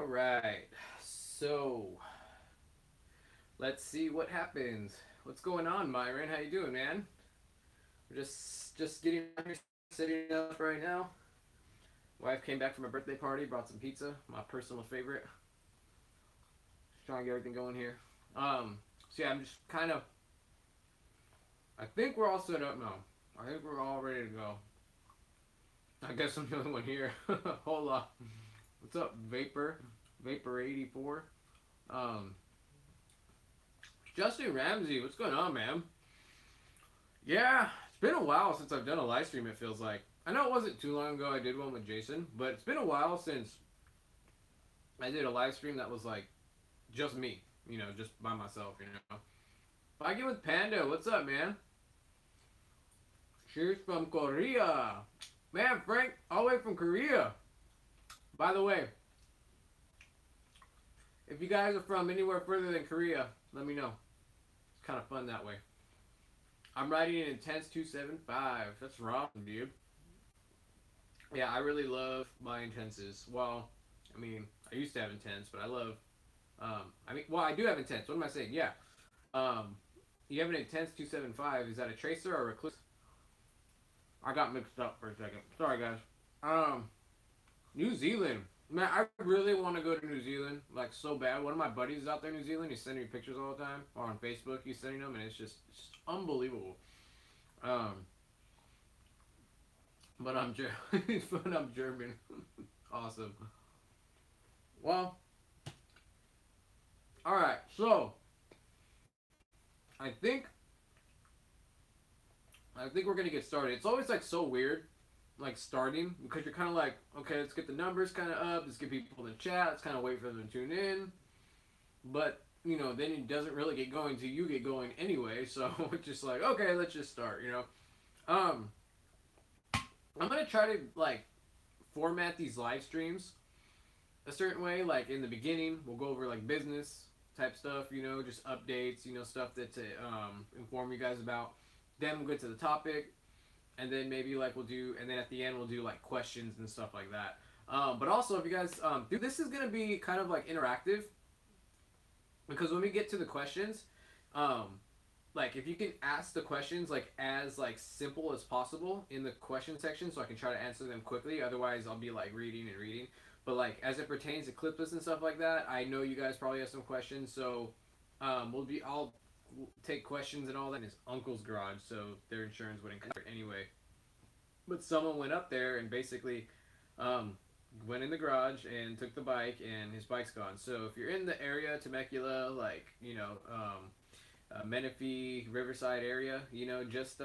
right. So let's see what happens. What's going on, Myron? How you doing, man? We're just getting out here, sitting up right now. Wife came back from a birthday party, brought some pizza, my personal favorite. Just trying to get everything going here. So yeah, I'm just kind of. I think we're all set up now. I think we're all ready to go. I guess I'm the only one here. Hold on. What's up, Vapor? Vapor 84. Um, Justin Ramsey, what's going on, man? Yeah, it's been a while since I've done a live stream, it feels like. I know it wasn't too long ago I did one with Jason, but it's been a while since I did a live stream that was like just me, just by myself. I get with Panda, what's up, man? Cheers from Korea. Man, Frank, all the way from Korea. By the way, if you guys are from anywhere further than Korea, let me know. It's kind of fun that way. I'm riding an Intense 275. That's wrong, dude. Yeah, I really love my Intenses. Well, I mean, I used to have Intense, but I love. I do have Intense. What am I saying? Yeah. You have an Intense 275. Is that a Tracer or a Recluse? I got mixed up for a second. Sorry, guys. New Zealand. Man, I really want to go to New Zealand, like, so bad. One of my buddies is out there in New Zealand. He's sending me pictures all the time. Or on Facebook, he's sending them, and it's just unbelievable. But I'm German. Awesome. Well, alright, so I think we're gonna get started. It's always like so weird, like starting, because you're kind of like, okay, let's get the numbers kind of up, let's get people in the chat, let's kind of wait for them to tune in. But then it doesn't really get going till you get going anyway. So it's just like, okay, let's just start. I'm gonna try to like format these live streams a certain way. Like in the beginning, we'll go over like business type stuff, just updates, stuff that to inform you guys about. Then we'll get to the topic, and then maybe like and then at the end we'll do like questions and stuff like that. But also, if you guys this is gonna be kind of like interactive, because when we get to the questions, like if you can ask the questions like as like simple as possible in the question section, so I can try to answer them quickly. Otherwise, I'll be like reading and reading. But like as it pertains to Clipless and stuff like that, I know you guys probably have some questions, so I'll take questions and all that in his uncle's garage, so their insurance wouldn't cover it anyway. But someone went up there and basically went in the garage and took the bike, and his bike's gone. So if you're in the area, Temecula, like Menifee, Riverside area, just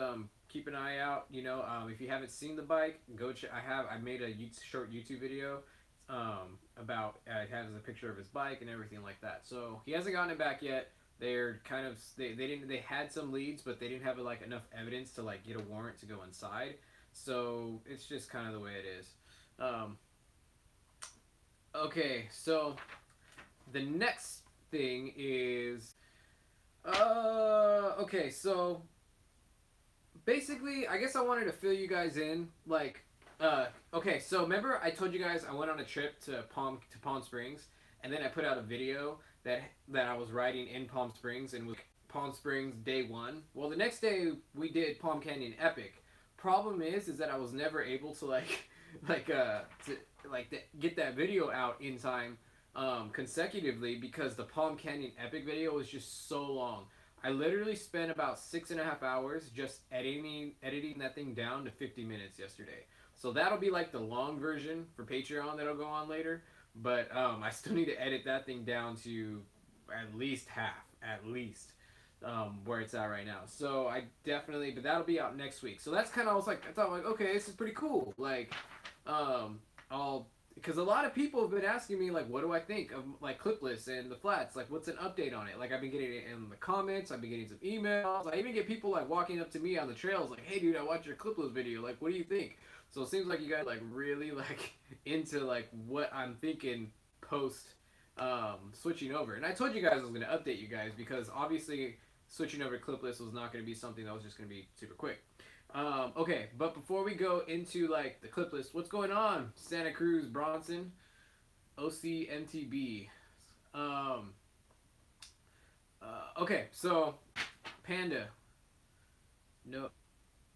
keep an eye out. If you haven't seen the bike, go check. I made a short YouTube video about it has a picture of his bike and everything like that. So he hasn't gotten it back yet. They're kind of they had some leads, but they didn't have like enough evidence to like get a warrant to go inside. So it's just kind of the way it is. Okay, so the next thing is okay, so basically I guess I wanted to fill you guys in, like okay, so remember I told you guys I went on a trip to Palm Springs, and then I put out a video that I was riding in Palm Springs, and with Palm Springs day 1. Well, the next day we did Palm Canyon Epic. Problem is that I was never able to get that video out in time consecutively, because the Palm Canyon Epic video was just so long. I literally spent about 6.5 hours just editing that thing down to 50 minutes yesterday. So that'll be like the long version for Patreon that'll go on later. But I still need to edit that thing down to at least half, where it's at right now. So but that'll be out next week. So that's kind of, I thought like, okay, this is pretty cool. Like, because a lot of people have been asking me like, what do I think of like Clipless and the flats? Like, what's an update on it? Like, I've been getting it in the comments. I've been getting some emails. I even get people like walking up to me on the trails like, hey dude, I watched your Clipless video. Like, what do you think? So it seems like you guys like really like into like what I'm thinking post switching over. And I told you guys I was going to update you guys, because obviously switching over to Clipless was not going to be something that was just going to be super quick. Okay, but before we go into like the Clipless, what's going on, Santa Cruz Bronson? OCMTB. Okay, so Panda. No.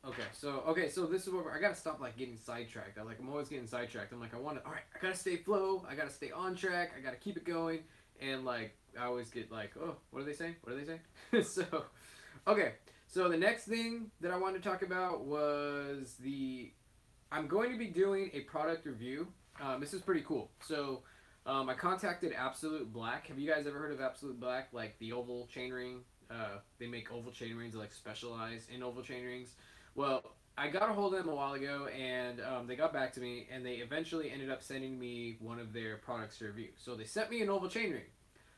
Okay, so this is what I gotta stop like getting sidetracked. I'm always getting sidetracked. I'm like, all right, I gotta stay flow. I gotta stay on track. I gotta keep it going. And like, I always get like, oh, what do they say? What do they say? So, okay. So the next thing that I wanted to talk about was I'm going to be doing a product review. This is pretty cool. So, I contacted Absolute Black. Have you guys ever heard of Absolute Black? Like the oval chainring. They make oval chain rings that like specialize in oval chain rings. Well, I got a hold of them a while ago, and they got back to me, and they eventually ended up sending me one of their products to review. So they sent me an oval chain ring.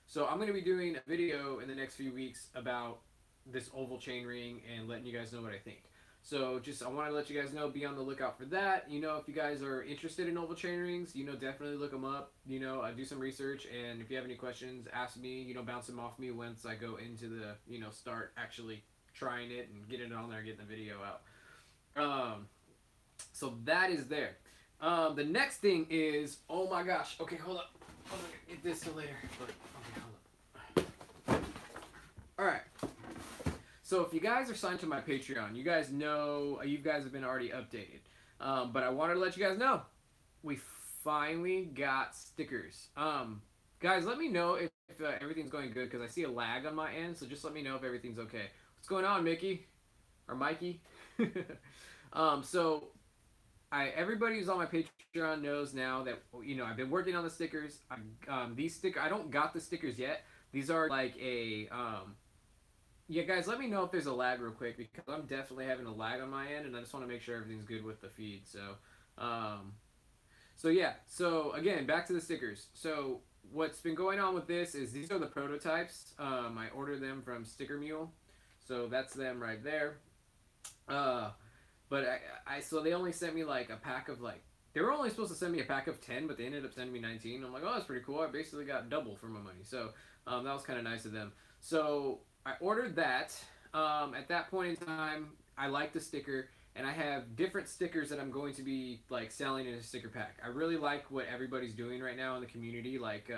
So I'm going to be doing a video in the next few weeks about this oval chain ring and letting you guys know what I think. So I want to let you guys know, be on the lookout for that. You know, if you guys are interested in oval chain rings, you know, definitely look them up. You know, do some research, and if you have any questions, ask me. You know, bounce them off me once I go into the, you know, start actually trying it and getting it on there, getting the video out. So that is there. The next thing is, oh my gosh. Okay, hold up. Hold on, get this till later. Okay, hold up. All right. So if you guys are signed to my Patreon, you guys know, you guys have been already updated. But I wanted to let you guys know, we finally got stickers. Guys, let me know if everything's going good, because I see a lag on my end, so just let me know if everything's okay. What's going on, Mickey? Or Mikey? So everybody who's on my Patreon knows now that, you know, I've been working on the stickers. I don't got the stickers yet. These are like a, yeah, guys, let me know if there's a lag real quick, because I'm definitely having a lag on my end, and I just want to make sure everything's good with the feed. So yeah. So again, back to the stickers. So what's been going on with this is these are the prototypes. I ordered them from Sticker Mule, so that's them right there. But so they only sent me like a pack of like, they were only supposed to send me a pack of 10, but they ended up sending me 19. I'm like, oh, that's pretty cool. I basically got double for my money. So that was kind of nice of them. So I ordered that. At that point in time, I liked the sticker, and I have different stickers that I'm going to be like selling in a sticker pack. I really like what everybody's doing right now in the community, like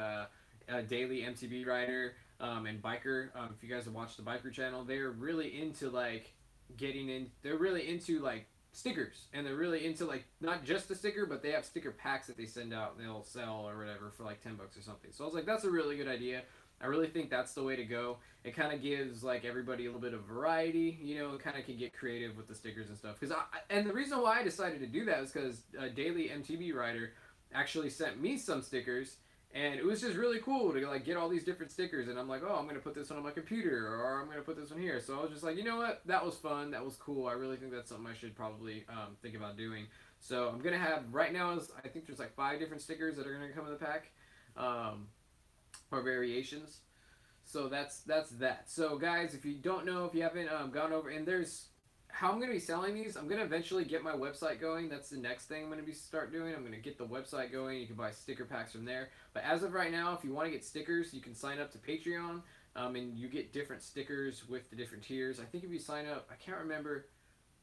Daily MTB Rider and Biker. If you guys have watched the Biker channel, they're really into like they're really into like stickers, and they're really into like not just the sticker, but they have sticker packs that they send out and they'll sell or whatever for like $10 or something. So I was like, that's a really good idea. I really think that's the way to go. It kind of gives like everybody a little bit of variety, you know, kind of can get creative with the stickers and stuff. And the reason why I decided to do that is because Daily MTB Rider actually sent me some stickers, and it was just really cool to like get all these different stickers. And I'm like, oh, I'm gonna put this one on my computer, or I'm gonna put this one here. So I was just like, you know what, that was fun, that was cool. I really think that's something I should probably think about doing. So I'm gonna have right now I think there's like 5 different stickers that are gonna come in the pack. Or variations. So that's that. So guys, if you don't know, if you haven't gone over, and there's how I'm going to be selling these, I'm going to eventually get my website going. That's the next thing I'm going to start doing. I'm going to get the website going. You can buy sticker packs from there. But as of right now, if you want to get stickers, you can sign up to Patreon, and you get different stickers with the different tiers. I think if you sign up, I can't remember.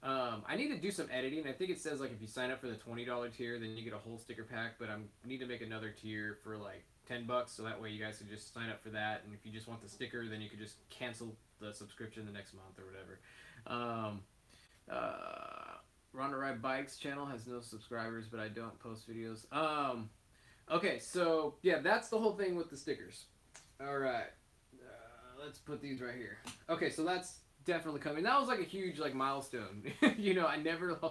I need to do some editing. I think it says like if you sign up for the $20 tier, then you get a whole sticker pack. But I need to make another tier for like $10, so that way you guys can just sign up for that. And if you just want the sticker, then you could just cancel the subscription the next month or whatever. Ronda Ride Bikes channel has no subscribers, but I don't post videos. Okay, so yeah, that's the whole thing with the stickers. All right, let's put these right here. Okay, so that's definitely coming. That was like a huge like milestone. You know, I never it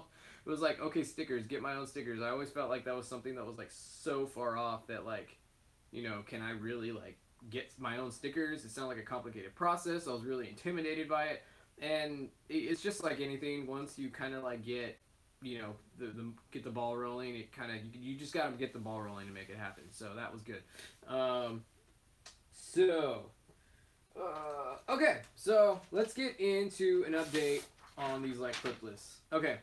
was like, okay, stickers, get my own stickers. I always felt like that was something that was like so far off that like, you know, can I really like get my own stickers? It sounded like a complicated process. I was really intimidated by it. And it's just like anything, once you kind of like get, you know, get the ball rolling, it kind of, you just got to get the ball rolling to make it happen. So that was good. Okay, so let's get into an update on these like clipless. Okay,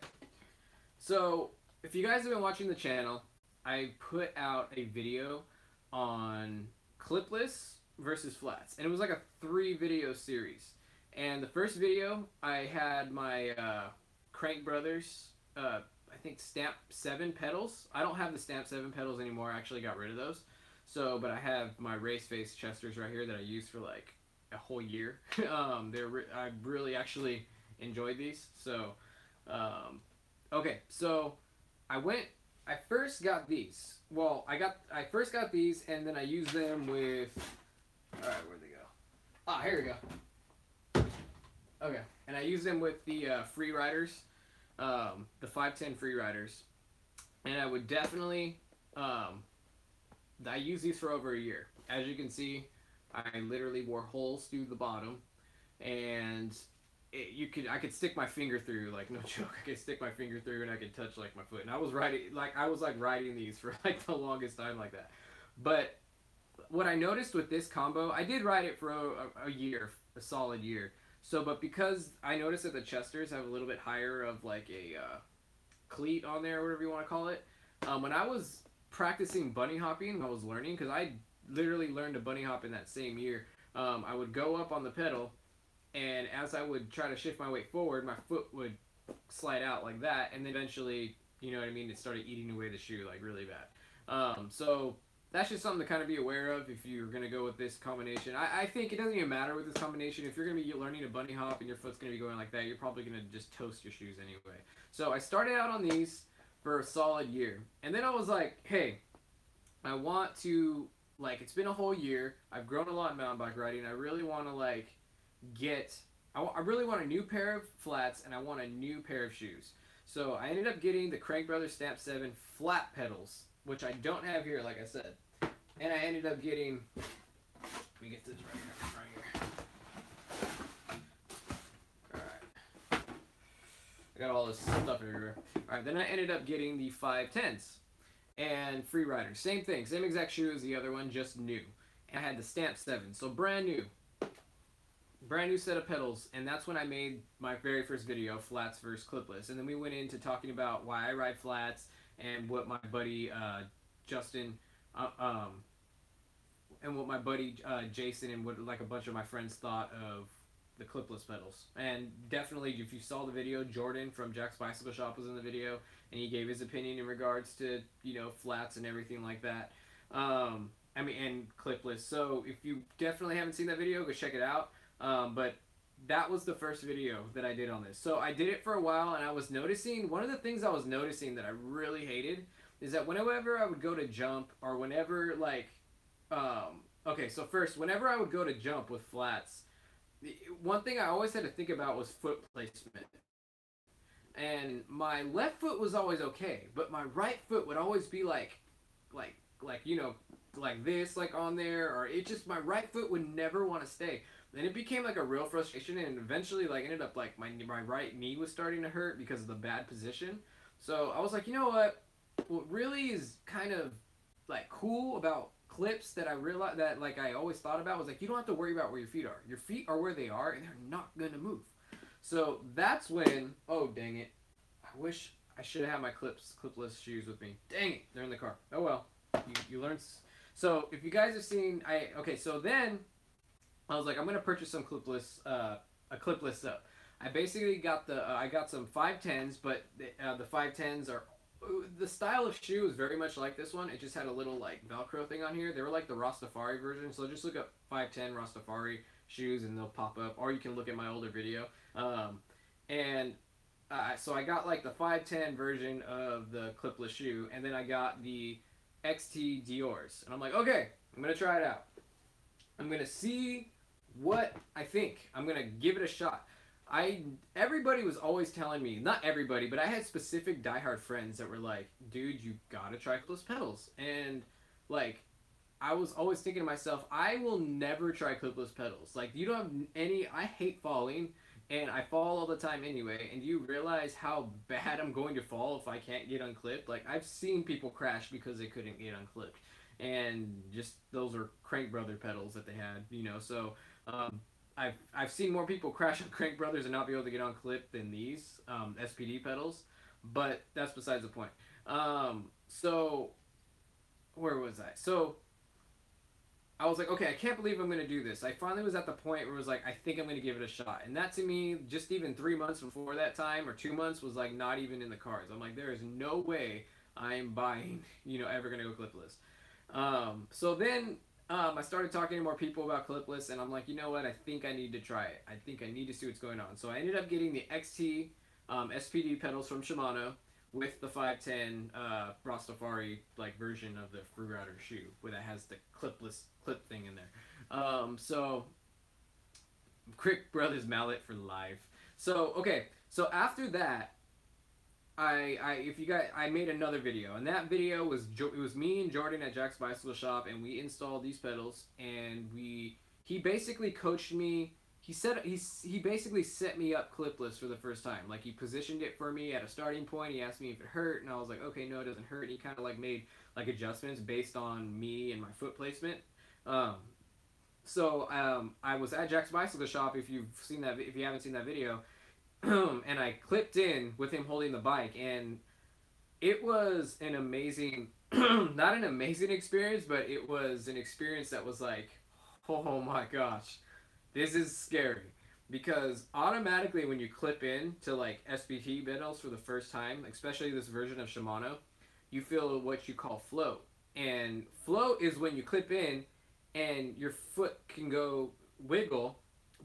so if you guys have been watching the channel, I put out a video on clipless versus flats, and it was like a 3-video series. And the first video, I had my Crank Brothers, I think Stamp 7 pedals. I don't have the Stamp 7 pedals anymore. I actually got rid of those. So, but I have my race face chesters right here that I use for like a whole year. I really actually enjoyed these. So, okay, so I went. I first got these. Well, I first got these, and then I used them with. All right, where'd they go? Ah, here we go. Okay, and I used them with the Freeriders, the 510 Freeriders, and I would definitely. I used these for over a year. As you can see, I literally wore holes through the bottom, and I could stick my finger through, like, no joke. I could stick my finger through and I could touch like my foot. And I was riding these for like the longest time like that. But what I noticed with this combo, I did ride it for a year, a solid year. So, but because I noticed that the chesters have a little bit higher of like a cleat on there, or whatever you want to call it. When I was practicing bunny hopping, I was learning, because I literally learned to bunny hop in that same year. I would go up on the pedal, and as I would try to shift my weight forward, my foot would slide out like that, and then eventually, you know what I mean, it started eating away the shoe like really bad. So that's just something to kind of be aware of if you're going to go with this combination. I think it doesn't even matter with this combination. If you're going to be learning to bunny hop and your foot's going to be going like that, you're probably going to just toast your shoes anyway. So I started out on these for a solid year. And then I was like, hey, I want to, like, it's been a whole year. I've grown a lot in mountain bike riding. I really want to, like, I really want a new pair of flats, and I want a new pair of shoes. So I ended up getting the Crank Brothers Stamp 7 flat pedals, which I don't have here, like I said. And I ended up getting, let me get this right here. Alright. I got all this stuff everywhere. Alright, then I ended up getting the 510s and Freerider. Same thing, same exact shoe as the other one, just new. And I had the Stamp 7, so brand new set of pedals, and that's when I made my very first video, flats versus clipless. And then we went into talking about why I ride flats and what my buddy Justin and what my buddy Jason and what like a bunch of my friends thought of the clipless pedals. And definitely, if you saw the video, Jordan from Jax Bicycle Shop was in the video, and he gave his opinion in regards to, you know, flats and everything like that. I mean, and clipless. So if you definitely haven't seen that video, go check it out. But that was the first video that I did on this. So I did it for a while, and I was noticing, one of the things I was noticing that I really hated is that whenever I would go to jump, or whenever, like, okay, so first, whenever I would go to jump with flats, one thing I always had to think about was foot placement. And my left foot was always okay, but my right foot would always be like, you know, like this, like on there, or it just, my right foot would never want to stay. Then it became like a real frustration, and eventually, like, ended up like my right knee was starting to hurt because of the bad position. So I was like, you know what really is kind of like cool about clips that I realized, that like I always thought about, was like, you don't have to worry about where your feet are. Your feet are where they are, and they're not gonna move. So that's when, oh dang it, I wish I should have had my clipless shoes with me. Dang it, they're in the car. Oh well, you learn. So if you guys have seen, okay, so then I was like, I'm gonna purchase some clipless, a clipless stuff. I basically got I got some 510s, but the 510s are, the style of shoe is very much like this one. It just had a little like Velcro thing on here. They were like the Rastafari version, so just look up 510 Rastafari shoes and they'll pop up, or you can look at my older video. So I got like the 510 version of the clipless shoe, and then I got the XT Dior's, and I'm like, okay, I'm gonna try it out. I'm gonna see what I think. I'm gonna give it a shot. Everybody was always telling me, not everybody, but I had specific diehard friends that were like, dude, you gotta try clipless pedals. And like, I was always thinking to myself, I will never try clipless pedals. Like, you don't have any, I hate falling, and I fall all the time anyway, and do you realize how bad I'm going to fall if I can't get unclipped? Like, I've seen people crash because they couldn't get unclipped. And just, those are Crank Brother pedals that they had, you know, so, I've seen more people crash on Crank Brothers and not be able to get on clip than these SPD pedals, but that's besides the point. So where was I? So I was like, okay, I can't believe I'm going to do this. I finally was at the point where it was like, I think I'm going to give it a shot. And that to me, just even 3 months before that time, or 2 months, was like not even in the cards. I'm like, there is no way I'm buying, you know, ever going to go clipless. So then I started talking to more people about clipless, and I'm like, you know what? I think I need to try it. I think I need to see what's going on. So I ended up getting the XT SPD pedals from Shimano with the 510 Rastafari like version of the Freerider shoe, where that has the clipless clip thing in there. So Crick Brothers mallet for life. So okay, so after that, I made another video, and that video was it was me and Jordan at Jax Bicycle Shop, and we installed these pedals, and he basically coached me. He basically set me up clipless for the first time. Like, he positioned it for me at a starting point. He asked me if it hurt, and I was like, okay, no, it doesn't hurt. And he kind of like made like adjustments based on me and my foot placement. I was at Jax Bicycle Shop. If you haven't seen that video, and I clipped in with him holding the bike, and it was an amazing, not an amazing experience, but it was an experience that was like, oh my gosh, this is scary. Because automatically when you clip in to like SPT pedals for the first time, especially this version of Shimano, you feel what you call float. And float is when you clip in and your foot can go wiggle,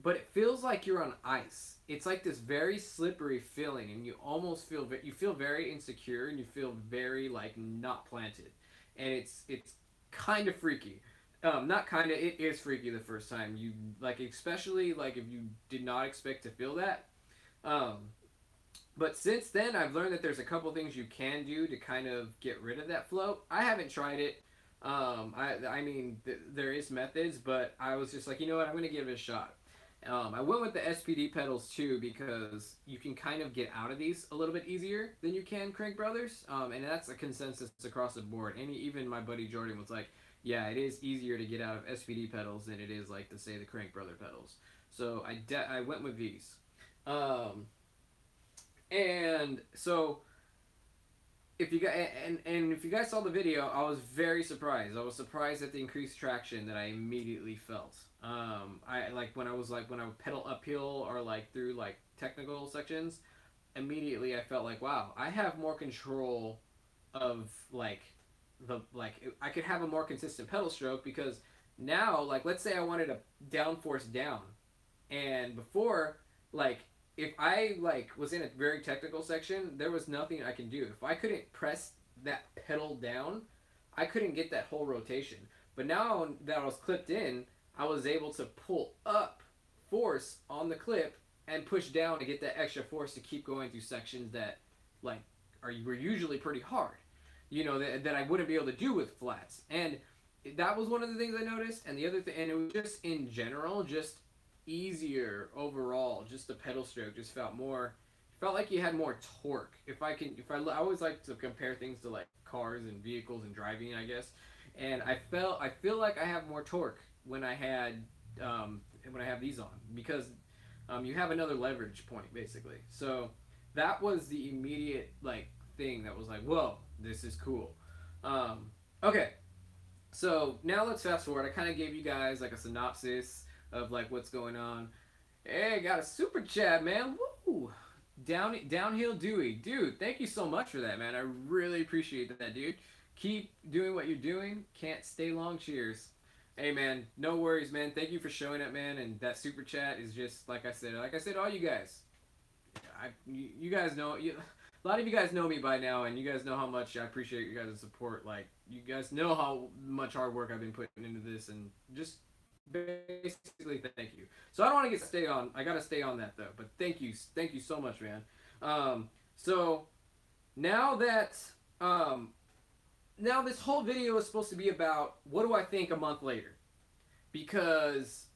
but it feels like you're on ice. It's like this very slippery feeling, and you almost feel very insecure, and you feel very like not planted, and it's kind of freaky. Not kind of, it is freaky the first time you like, especially like if you did not expect to feel that. But since then, I've learned that there's a couple things you can do to kind of get rid of that float. I haven't tried it. I mean, there is methods, but I was just like, you know what, I'm gonna give it a shot. I went with the SPD pedals too, because you can kind of get out of these a little bit easier than you can Crank Brothers, and that's a consensus across the board. And even my buddy Jordan was like, yeah, it is easier to get out of SPD pedals than it is like to say the Crank Brother pedals. So I went with these, and so if you guys if you guys saw the video, I was very surprised. I was surprised at the increased traction that I immediately felt. I like when I would pedal uphill or like through like technical sections, immediately I felt like, wow, I have more control of like I could have a more consistent pedal stroke, because now, like, let's say I wanted a downforce down, and before, like, if I like was in a very technical section, there was nothing I can do. If I couldn't press that pedal down, I couldn't get that whole rotation. But now that I was clipped in, I was able to pull up force on the clip and push down to get that extra force to keep going through sections that like were usually pretty hard, you know, that I wouldn't be able to do with flats. And that was one of the things I noticed. And the other thing, and it was just in general, just easier overall. Just the pedal stroke just felt like you had more torque. I always like to compare things to like cars and vehicles and driving, I guess. And I feel like I have more torque when I have these on, because you have another leverage point basically. So that was the immediate like thing that was like, whoa, this is cool. Okay, so now let's fast forward. I kind of gave you guys like a synopsis of like what's going on. Hey, got a super chat, man. Woo! Downhill Dewey, dude. Thank you so much for that, man. I really appreciate that, dude. Keep doing what you're doing. Can't stay long. Cheers. Hey, man. No worries, man. Thank you for showing up, man. And that super chat is just like I said. Like I said, all you guys. You guys know. A lot of you guys know me by now, and you guys know how much I appreciate you guys' support. Like, you guys know how much hard work I've been putting into this, and just basically thank you. So I don't want to I gotta stay on that though, but thank you so much, man. So now that now this whole video is supposed to be about what do I think a month later, because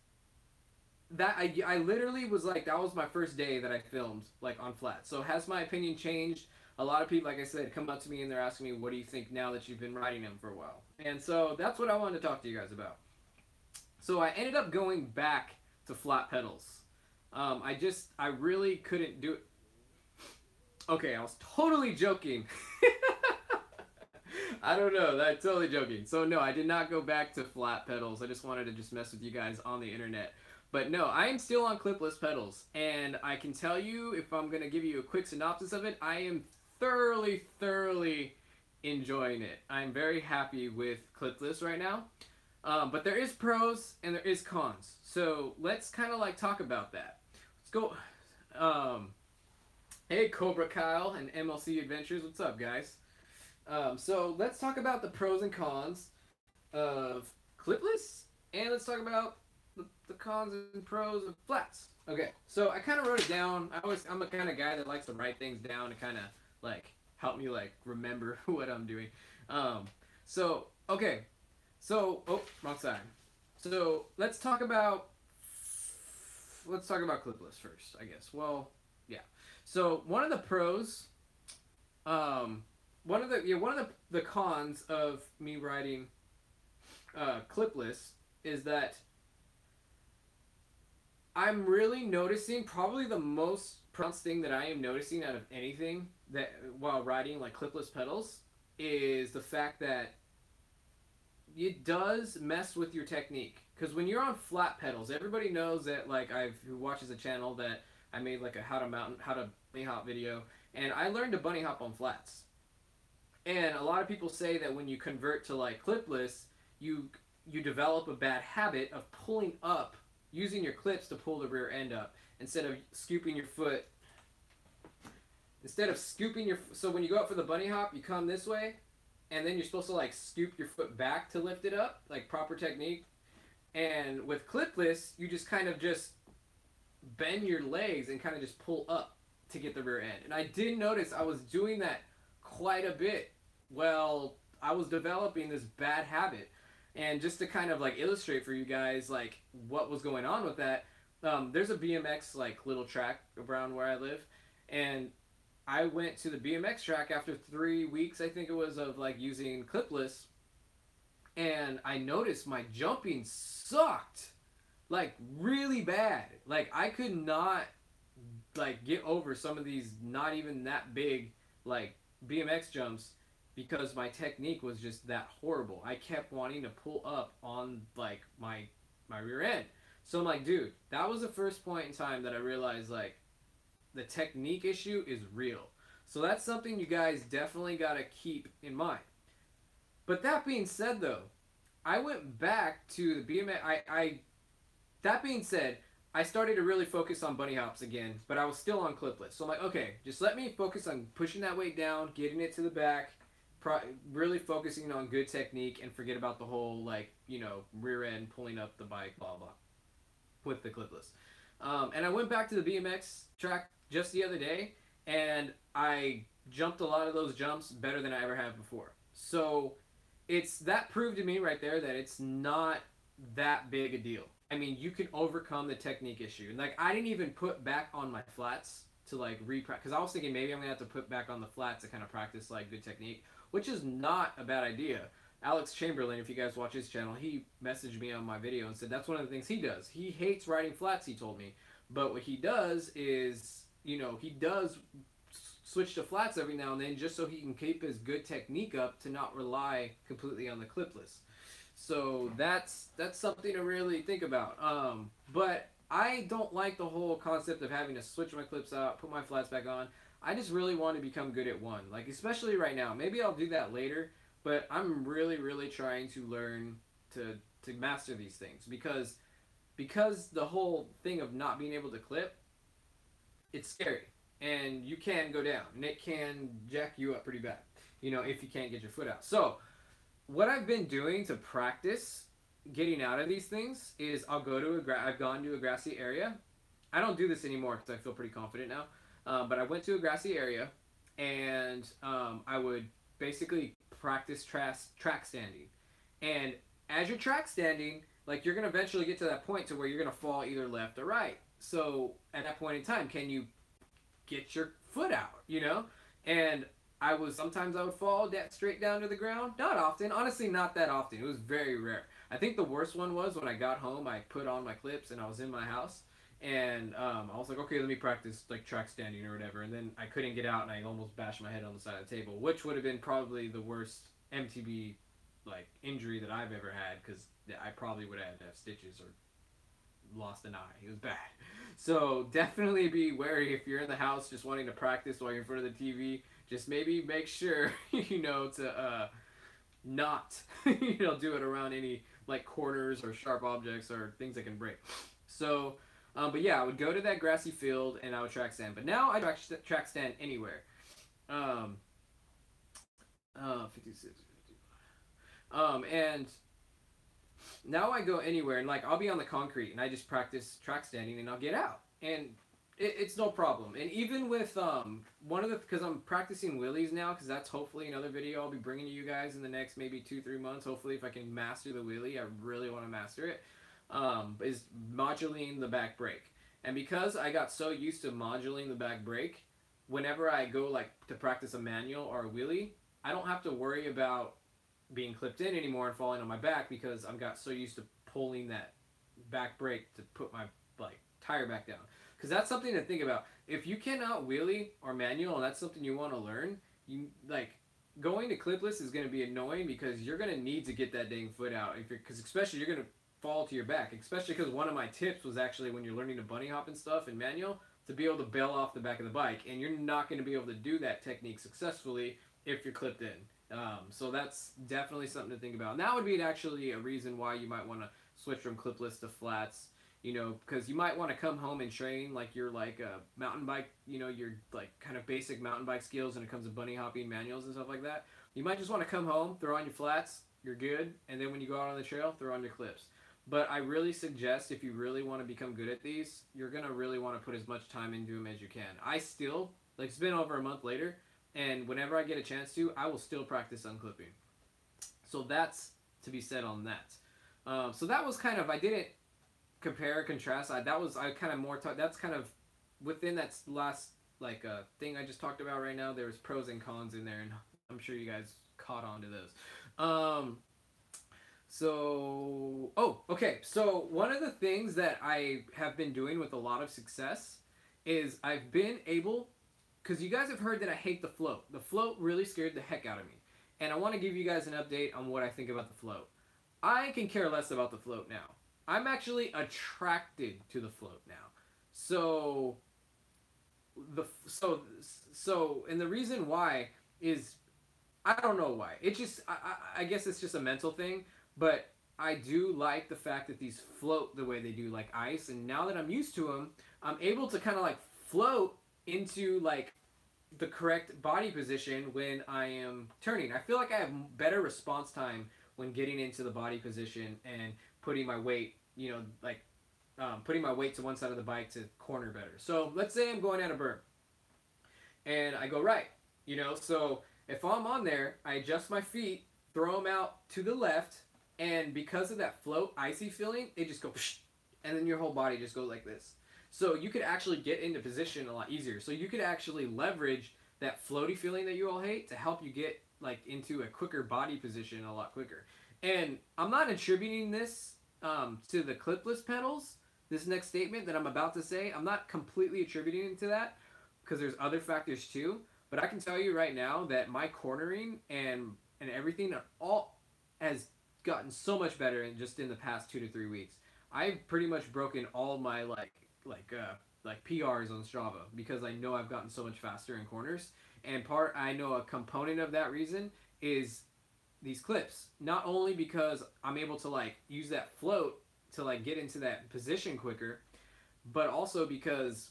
that I literally was like, that was my first day that I filmed like on flats. So has my opinion changed? A lot of people, like I said, come up to me and they're asking me, what do you think now that you've been riding them for a while? And so that's what I wanted to talk to you guys about. So I ended up going back to flat pedals. I really couldn't do it. Okay, I was totally joking. I don't know, that's totally joking. So no, I did not go back to flat pedals. I just wanted to just mess with you guys on the internet. But no, I am still on clipless pedals. And I can tell you, if I'm going to give you a quick synopsis of it, I am thoroughly enjoying it. I'm very happy with Clipless right now. But there is pros and there is cons. So let's kind of like talk about that. Let's go. Um, hey, Cobra Kyle and MLC Adventures. What's up, guys? So let's talk about the pros and cons of Clipless, and let's talk about the cons and pros of flats. Okay, so I kind of wrote it down. I'm the kind of guy that likes to write things down to kind of like help me like remember what I'm doing. So okay, so oh, wrong side. So let's talk about Clipless first, I guess. Well, yeah. So one of the pros, one of the cons of me writing Clipless is that I'm really noticing, probably the most pronounced thing that I am noticing out of anything that while riding like clipless pedals is the fact that it does mess with your technique. Because when you're on flat pedals, everybody knows that, like, who watches the channel, that I made like a how to bunny hop video, and I learned to bunny hop on flats. And a lot of people say that when you convert to like clipless, you develop a bad habit of pulling up, using your clips to pull the rear end up instead of scooping your foot. So when you go up for the bunny hop, you come this way, and then you're supposed to like scoop your foot back to lift it up, like proper technique. And with clipless, you just kind of just bend your legs and kind of just pull up to get the rear end. And I did notice I was doing that quite a bit. Well, I was developing this bad habit. And just to kind of like illustrate for you guys like what was going on with that, there's a BMX like little track around where I live, and I went to the BMX track after 3 weeks, I think it was, of like using clipless, and I noticed my jumping sucked like really bad. Like I could not like get over some of these not even that big like BMX jumps because my technique was just that horrible. I kept wanting to pull up on like my rear end. So I'm like, dude, that was the first point in time that I realized like the technique issue is real. So that's something you guys definitely got to keep in mind. But that being said though, I went back to the BMX. That being said, I started to really focus on bunny hops again, but I was still on clipless. So I'm like, okay, just let me focus on pushing that weight down, getting it to the back, really focusing on good technique, and forget about the whole like, you know, rear end pulling up the bike, blah blah, with the clipless. And I went back to the BMX track just the other day, and I jumped a lot of those jumps better than I ever have before. So that proved to me right there that it's not that big a deal. I mean, you can overcome the technique issue. And like, I didn't even put back on my flats to like re-practice, because I was thinking maybe I'm gonna have to put back on the flats to kind of practice like good technique, which is not a bad idea. Alex Chamberlain, if you guys watch his channel, he messaged me on my video and said that's one of the things he does. He hates riding flats, he told me, but what he does is, you know, he does switch to flats every now and then just so he can keep his good technique up to not rely completely on the clipless. So that's something to really think about. But I don't like the whole concept of having to switch my clips out, put my flats back on. I just really want to become good at one, like especially right now. Maybe I'll do that later, but I'm really trying to learn to master these things because the whole thing of not being able to clip, it's scary, and you can go down, and it can jack you up pretty bad, you know, if you can't get your foot out. So what I've been doing to practice getting out of these things is I've gone to a grassy area. I don't do this anymore because I feel pretty confident now. But I went to a grassy area, and I would basically practice track standing. And as you're track standing, like you're going to eventually get to that point to where you're going to fall either left or right. So at that point in time, can you get your foot out, you know? And sometimes I would fall straight down to the ground. Not often. Honestly, not that often. It was very rare. I think the worst one was when I got home, I put on my clips and I was in my house. And I was like, okay, let me practice like track standing or whatever. And then I couldn't get out, and I almost bashed my head on the side of the table, which would have been probably the worst MTB like injury that I've ever had, because I probably would have had to have stitches or lost an eye. It was bad. So definitely be wary if you're in the house just wanting to practice while you're in front of the TV. Just maybe make sure to not do it around any like corners or sharp objects or things that can break. So, but yeah, I would go to that grassy field and I would track stand. But now I track stand anywhere. 56. And now I go anywhere and like I'll be on the concrete and I just practice track standing and I'll get out and it's no problem. And even with because I'm practicing wheelies now, because that's hopefully another video I'll be bringing to you guys in the next maybe 2-3 months. Hopefully, if I can master the wheelie, I really want to master it. Is modulating the back brake. And because I got so used to modulating the back brake, whenever I go like to practice a manual or a wheelie, I don't have to worry about being clipped in anymore and falling on my back because I've got so used to pulling that back brake to put my like tire back down. Because that's something to think about. If you cannot wheelie or manual and that's something you want to learn, you like going to clipless is going to be annoying because you're going to need to get that dang foot out. Because especially you're going to fall to your back. Especially because one of my tips was actually when you're learning to bunny hop and stuff in manual to be able to bail off the back of the bike, and you're not going to be able to do that technique successfully if you're clipped in. So that's definitely something to think about. And that would be actually a reason why you might want to switch from clipless to flats. Because you might want to come home and train like you're like a mountain bike, your like kind of basic mountain bike skills when it comes to bunny hopping manuals and stuff like that. You might just want to come home, throw on your flats, you're good, and then when you go out on the trail, throw on your clips. But I really suggest if you really want to become good at these, you're going to really want to put as much time into them as you can. I still, like it's been over a month later, and whenever I get a chance to, I will still practice unclipping. So that's to be said on that. So that was kind of, I didn't compare, contrast. That's kind of within that last like thing I just talked about right now. There was pros and cons in there, and I'm sure you guys caught on to those. Okay. So one of the things that I have been doing with a lot of success is I've been able, because you guys have heard that I hate the float. The float really scared the heck out of me, and I want to give you guys an update on what I think about the float. I can care less about the float now. I'm actually attracted to the float now. And the reason why is, I don't know why. It just, I guess it's just a mental thing, but I do like the fact that these float the way they do, like ice, and now that I'm used to them, I'm able to kind of like float into like the correct body position when I am turning. I feel like I have better response time when getting into the body position and putting my weight, putting my weight to one side of the bike to corner better. So let's say I'm going at a berm and I go right, so if I'm on there, I adjust my feet, throw them out to the left, and because of that float, icy feeling, they just go psh, and then your whole body just goes like this. So you could actually get into position a lot easier. So you could actually leverage that floaty feeling that you all hate to help you get like into a quicker body position a lot quicker. And I'm not attributing this to the clipless pedals, this next statement that I'm about to say. I'm not completely attributing it to that because there's other factors too. But I can tell you right now that my cornering and everything all has gotten so much better in the past 2 to 3 weeks. I've pretty much broken all my like PRs on Strava because I know I've gotten so much faster in corners. And I know a component of that reason is these clips. Not only because I'm able to like use that float to like get into that position quicker, but also because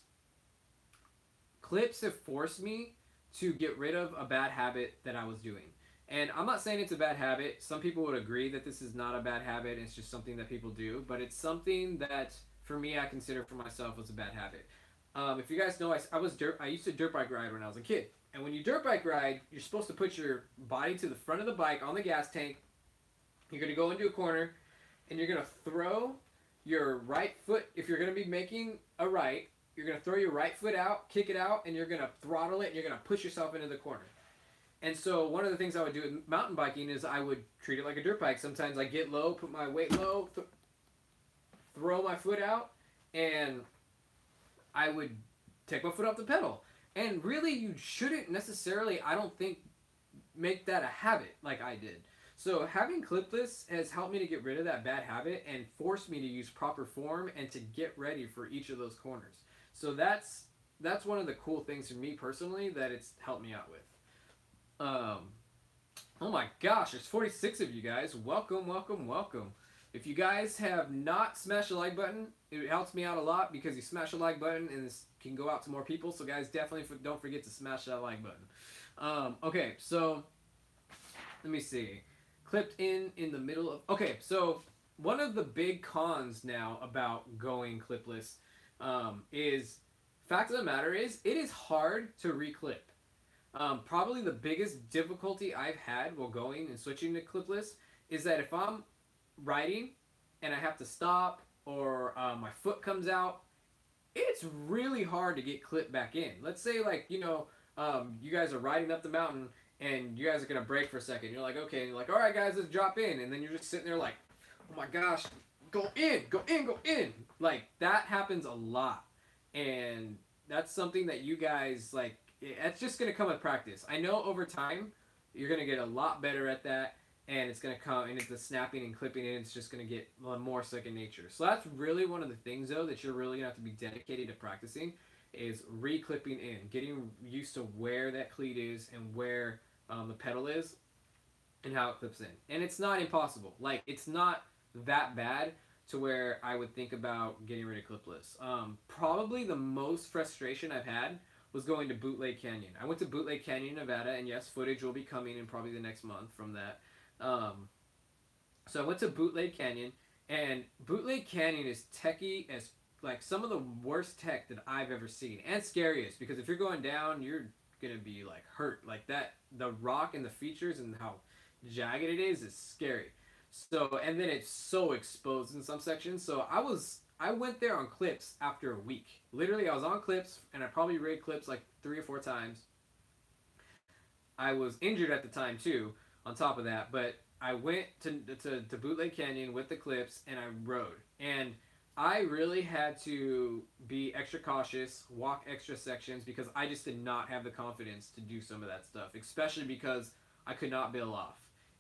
clips have forced me to get rid of a bad habit that I was doing. And I'm not saying it's a bad habit. Some people would agree that this is not a bad habit. It's just something that people do. But it's something that, for me, I consider for myself was a bad habit. If you guys know, I used to dirt bike ride when I was a kid. And when you dirt bike ride, you're supposed to put your body to the front of the bike on the gas tank. You're going to go into a corner, and you're going to throw your right foot. If you're going to be making a right, you're going to throw your right foot out, kick it out, and you're going to throttle it, and you're going to push yourself into the corner. And so one of the things I would do with mountain biking is I would treat it like a dirt bike. Sometimes I get low, put my weight low, throw my foot out, and I would take my foot off the pedal. And really, you shouldn't necessarily, I don't think, make that a habit like I did. So having clipless has helped me to get rid of that bad habit and forced me to use proper form and to get ready for each of those corners. So that's one of the cool things for me personally that it's helped me out with. Oh my gosh, there's 46 of you guys. Welcome, welcome, welcome. If you guys have not smashed the like button, it helps me out a lot because you smash the like button and this can go out to more people. So guys, definitely don't forget to smash that like button. Okay, so let me see. Clipped in the middle of. Okay, so one of the big cons now about going clipless is fact of the matter is it is hard to reclip. Probably the biggest difficulty I've had while going and switching to clipless is that if I'm riding and I have to stop or my foot comes out, it's really hard to get clipped back in. Let's say like, you guys are riding up the mountain and you guys are going to break for a second. You're like, okay. And you're like, all right, guys, let's drop in. And then you're just sitting there like, oh my gosh, go in, go in, go in. Like that happens a lot. And that's something that you guys like, it's just going to come with practice. I know over time you're going to get a lot better at that, and it's going to come, and it's the snapping and clipping in, it's just going to get more second nature. So that's really one of the things, though, that you're really going to have to be dedicated to practicing is re-clipping in, getting used to where that cleat is and where the pedal is and how it clips in. And it's not impossible. Like, it's not that bad to where I would think about getting rid of clipless. Probably the most frustration I've had was going to Bootleg Canyon. I went to Bootleg Canyon, Nevada, and yes, footage will be coming in probably the next month from that. So I went to Bootleg Canyon, and Bootleg Canyon is techy as like some of the worst tech that I've ever seen, and scariest because if you're going down, you're gonna be like hurt like that. The rock and the features and how jagged it is scary. So and then it's so exposed in some sections. So I went there on clips after a week. Literally, I was on clips, and I probably rode clips like 3 or 4 times. I was injured at the time too, on top of that, but I went to Bootleg Canyon with the clips, and I rode. And I really had to be extra cautious, walk extra sections, because I just did not have the confidence to do some of that stuff, especially because I could not bail off.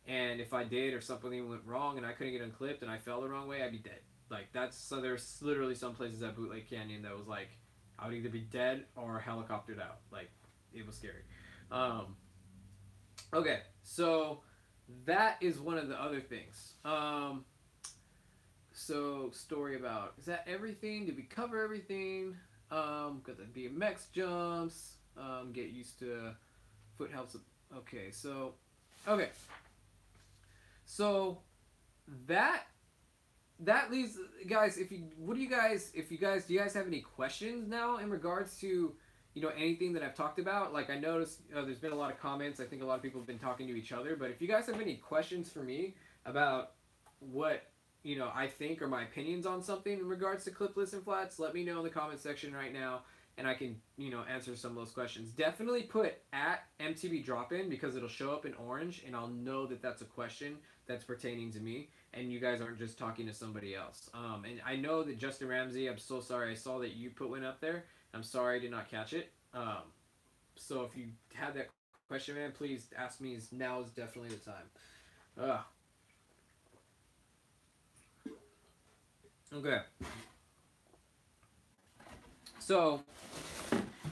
And if I did or something went wrong and I couldn't get unclipped and I fell the wrong way, I'd be dead. Like that's so there's literally some places at Bootleg Canyon that was like I would either be dead or helicoptered out. Like it was scary. Okay, so that is one of the other things. So story about is that everything? Did we cover everything? Got the BMX jumps. Get used to foot helps. Okay, so okay, so that leaves guys. Do you guys have any questions now in regards to anything that I've talked about? Like I noticed there's been a lot of comments. I think a lot of people have been talking to each other. But if you guys have any questions for me about what I think or my opinions on something in regards to clipless and flats, let me know in the comment section right now, and I can answer some of those questions. Definitely put at MTB drop-in because it'll show up in orange, and I'll know that that's a question that's pertaining to me, and you guys aren't just talking to somebody else. And I know that Justin Ramsey, I'm so sorry. I saw that you put one up there. I'm sorry I did not catch it. So if you have that question, man, please ask me. Now is definitely the time. Okay. So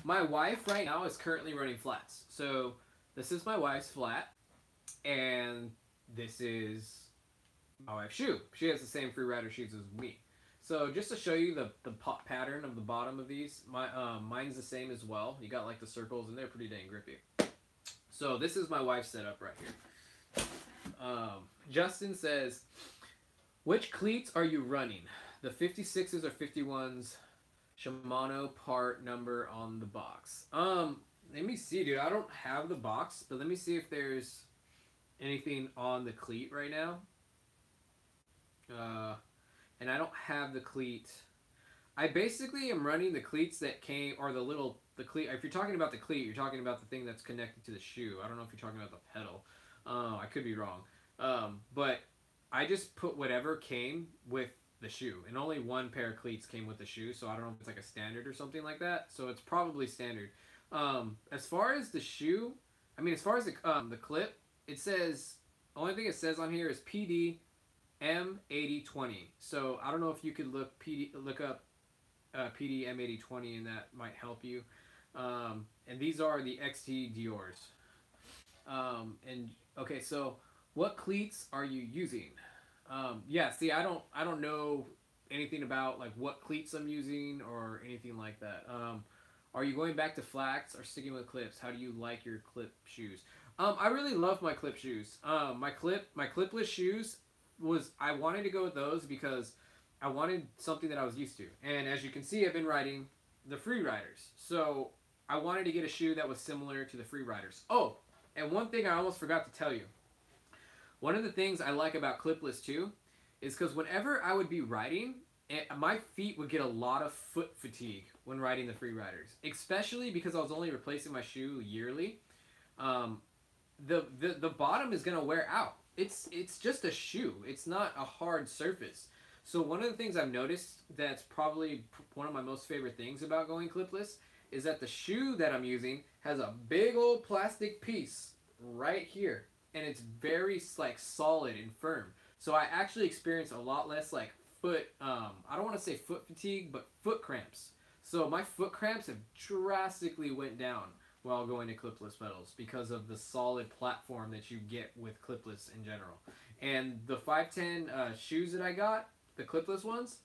my wife right now is currently running flats. So this is my wife's flat, and this is my wife's shoe. She has the same Freerider shoes as me. So just to show you the pattern of the bottom of these, mine's the same as well. You got like the circles, and they're pretty dang grippy. So this is my wife's setup right here. Justin says, which cleats are you running? The 56s or 51s? Shimano part number on the box. Let me see, dude. I don't have the box, but let me see if there's anything on the cleat right now. And I don't have the cleat. I basically am running the cleats that came, or the cleat. If you're talking about the cleat, you're talking about the thing that's connected to the shoe. I don't know if you're talking about the pedal. I could be wrong. But I just put whatever came with the shoe, and only one pair of cleats came with the shoe, so I don't know if it's like a standard or something like that. So it's probably standard. As far as the shoe, I mean, as far as the clip, it says only thing it says on here is PD M8020. So I don't know if you could look up PD M8020, and that might help you. And these are the XT Dior's. And okay, so what cleats are you using? Yeah, see, I don't know anything about like what cleats I'm using or anything like that. Are you going back to flats or sticking with clips? How do you like your clip shoes? I really love my clip shoes. My clipless shoes I wanted to go with those because I wanted something that I was used to. And as you can see, I've been riding the Freeriders. So I wanted to get a shoe that was similar to the Freeriders. Oh, and one thing I almost forgot to tell you. One of the things I like about clipless too is because whenever I would be riding, my feet would get a lot of foot fatigue when riding the Freeriders, especially because I was only replacing my shoe yearly. The bottom is gonna wear out. It's just a shoe. It's not a hard surface. So one of the things I've noticed that's probably one of my most favorite things about going clipless is that the shoe that I'm using has a big old plastic piece right here, and it's very like solid and firm. So I actually experience a lot less like foot. I don't want to say foot fatigue, but foot cramps. So my foot cramps have drastically went down while going to clipless pedals because of the solid platform that you get with clipless in general. And the 510 shoes that I got, the clipless ones,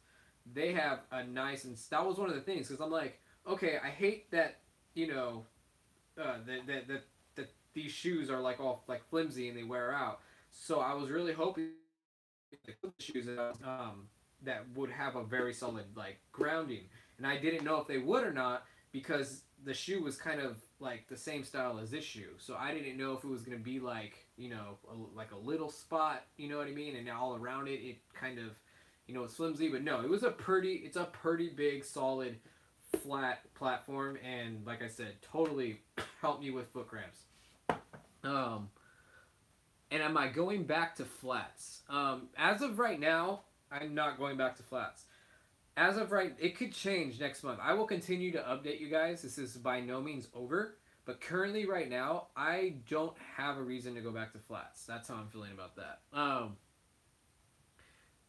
they have a nice, and that was one of the things because I'm like, okay, I hate that, you know, that these shoes are like all like flimsy and they wear out. So I was really hoping the shoes that would have a very solid like grounding, and I didn't know if they would or not because the shoe was kind of like the same style as this shoe. So I didn't know if it was going to be like, you know, like a little spot, you know what I mean? And all around it, it kind of, you know, it's flimsy. But no, it's a pretty big, solid, flat platform. And like I said, totally helped me with foot cramps. And am I going back to flats? As of right now, I'm not going back to flats. As of right, it could change next month. I will continue to update you guys. This is by no means over. But currently, right now, I don't have a reason to go back to flats. That's how I'm feeling about that.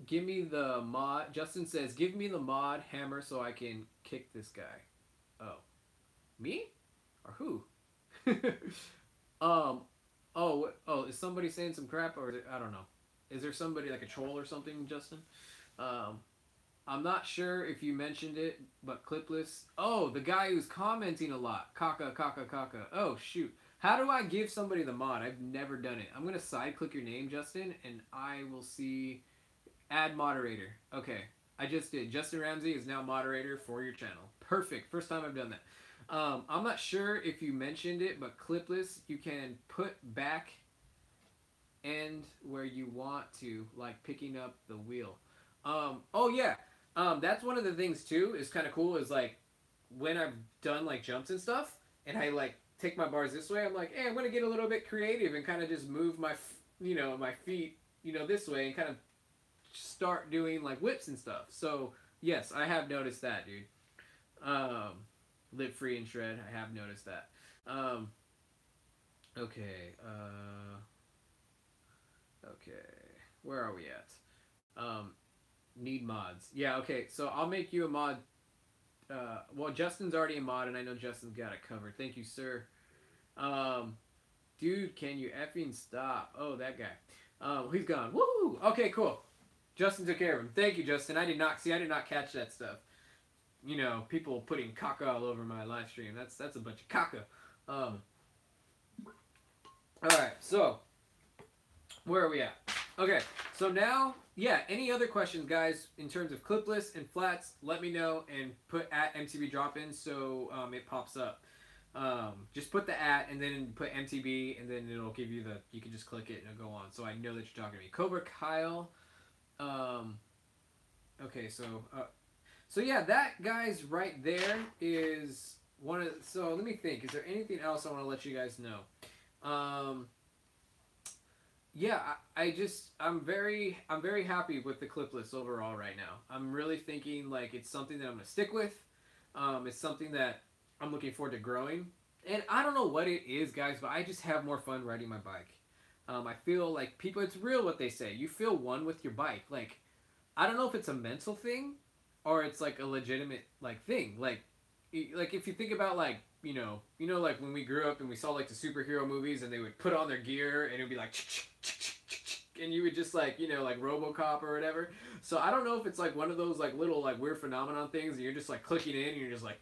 Give me the mod. Justin says, give me the mod hammer so I can kick this guy. Oh. Me? Or who? Is somebody saying some crap? Or I don't know. Is there somebody like a troll or something, Justin? I'm not sure if you mentioned it, but clipless. Oh, the guy who's commenting a lot. Kaka. Oh, shoot. How do I give somebody the mod? I've never done it. I'm going to side click your name, Justin, and I will see add moderator. Okay, I just did. Justin Ramsey is now moderator for your channel. Perfect. First time I've done that. I'm not sure if you mentioned it, but clipless, you can put back end where you want to, like picking up the wheel. Oh yeah. That's one of the things too is kind of cool is like when I've done like jumps and stuff and I like take my bars this way, I'm like, hey, I'm going to get a little bit creative and kind of just move my, my feet, this way and kind of start doing like whips and stuff. So yes, I have noticed that, dude. Live free and shred. I have noticed that. Okay. Okay. Where are we at? Need mods. Yeah, okay. So I'll make you a mod. Well, Justin's already a mod, and I know Justin's got it covered. Thank you, sir. Dude, can you effing stop? Oh, that guy. He's gone. Woo! Okay, cool. Justin took care of him. Thank you, Justin. I did not catch that stuff. People putting caca all over my live stream. That's a bunch of caca. Alright, so where are we at? Okay, so now, yeah, any other questions, guys, in terms of clipless and flats, let me know and put at MTB drop-in so it pops up. Just put the at and then put MTB and then it'll give you you can just click it and it'll go on. So I know that you're talking to me. Cobra Kyle. Okay, so yeah, that guys right there is one of. So let me think. Is there anything else I want to let you guys know? Yeah, I'm very happy with the clipless overall right now. I'm really thinking like it's something that I'm gonna stick with. It's something that I'm looking forward to growing. And I don't know what it is, guys, but I just have more fun riding my bike. I feel like people, it's real what they say. You feel one with your bike. Like, I don't know if it's a mental thing or it's like a legitimate like thing. Like if you think about like like when we grew up and we saw like the superhero movies and they would put on their gear and it would be like and you would just like like RoboCop or whatever. So I don't know if it's like one of those like little like weird phenomenon things and you're just like clicking in and you're just like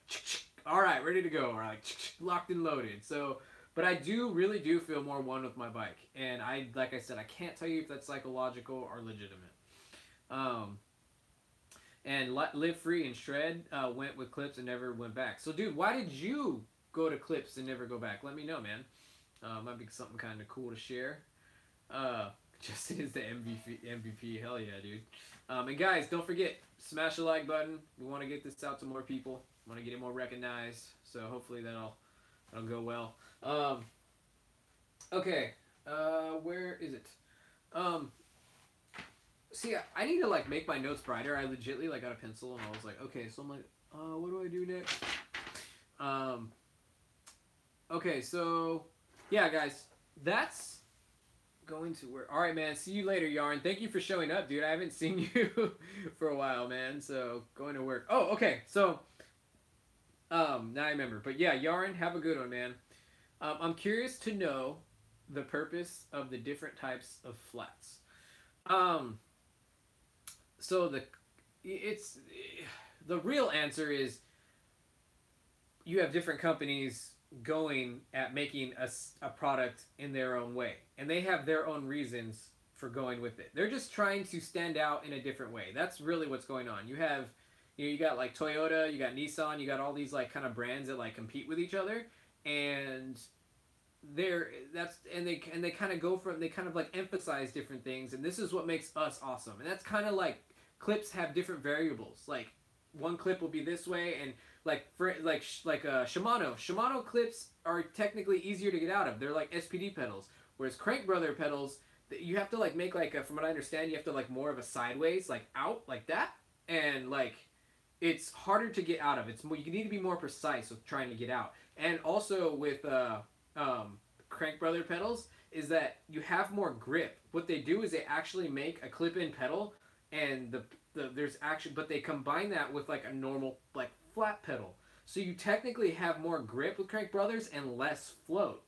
all right, ready to go, or like locked and loaded. So but I really do feel more one with my bike, and like I said, I can't tell you if that's psychological or legitimate. Um, and Live Free and Shred went with Clips and never went back. So, dude, why did you go to Clips and never go back? Let me know, man. Might be something kind of cool to share. Justin is the MVP. Hell yeah, dude. And guys, don't forget, smash the like button. We want to get this out to more people. Want to get it more recognized. So hopefully that'll go well. Okay. Where is it? See, I need to like make my notes brighter. I legitly like got a pencil and I was like, okay, so I'm like, what do I do next? Okay, so yeah, guys, that's going to work. All right, man. See you later, Yarn. Thank you for showing up, dude. I haven't seen you for a while, man. So going to work. Oh, okay. So now I remember. But yeah, Yarn, have a good one, man. I'm curious to know the purpose of the different types of flats. So the real answer is you have different companies going at making a product in their own way, and they have their own reasons for going with it. They're just trying to stand out in a different way. That's really what's going on. You have you got like Toyota, you got Nissan, you got all these like kind of brands that like compete with each other, and they kind of go from, they kind of like emphasize different things, and this is what makes us awesome. And that's kind of like clips have different variables. Like one clip will be this way, and Shimano clips are technically easier to get out of. They're like SPD pedals, whereas Crank Brother pedals, you have to like make like from what I understand, you have to like more of a sideways, like out like that, and like it's harder to get out of. It's more, you need to be more precise with trying to get out. And also with Crank Brother pedals is that you have more grip. What they do is they actually make a clip-in pedal, and there's actually, but they combine that with like a normal like flat pedal. So you technically have more grip with Crank Brothers and less float.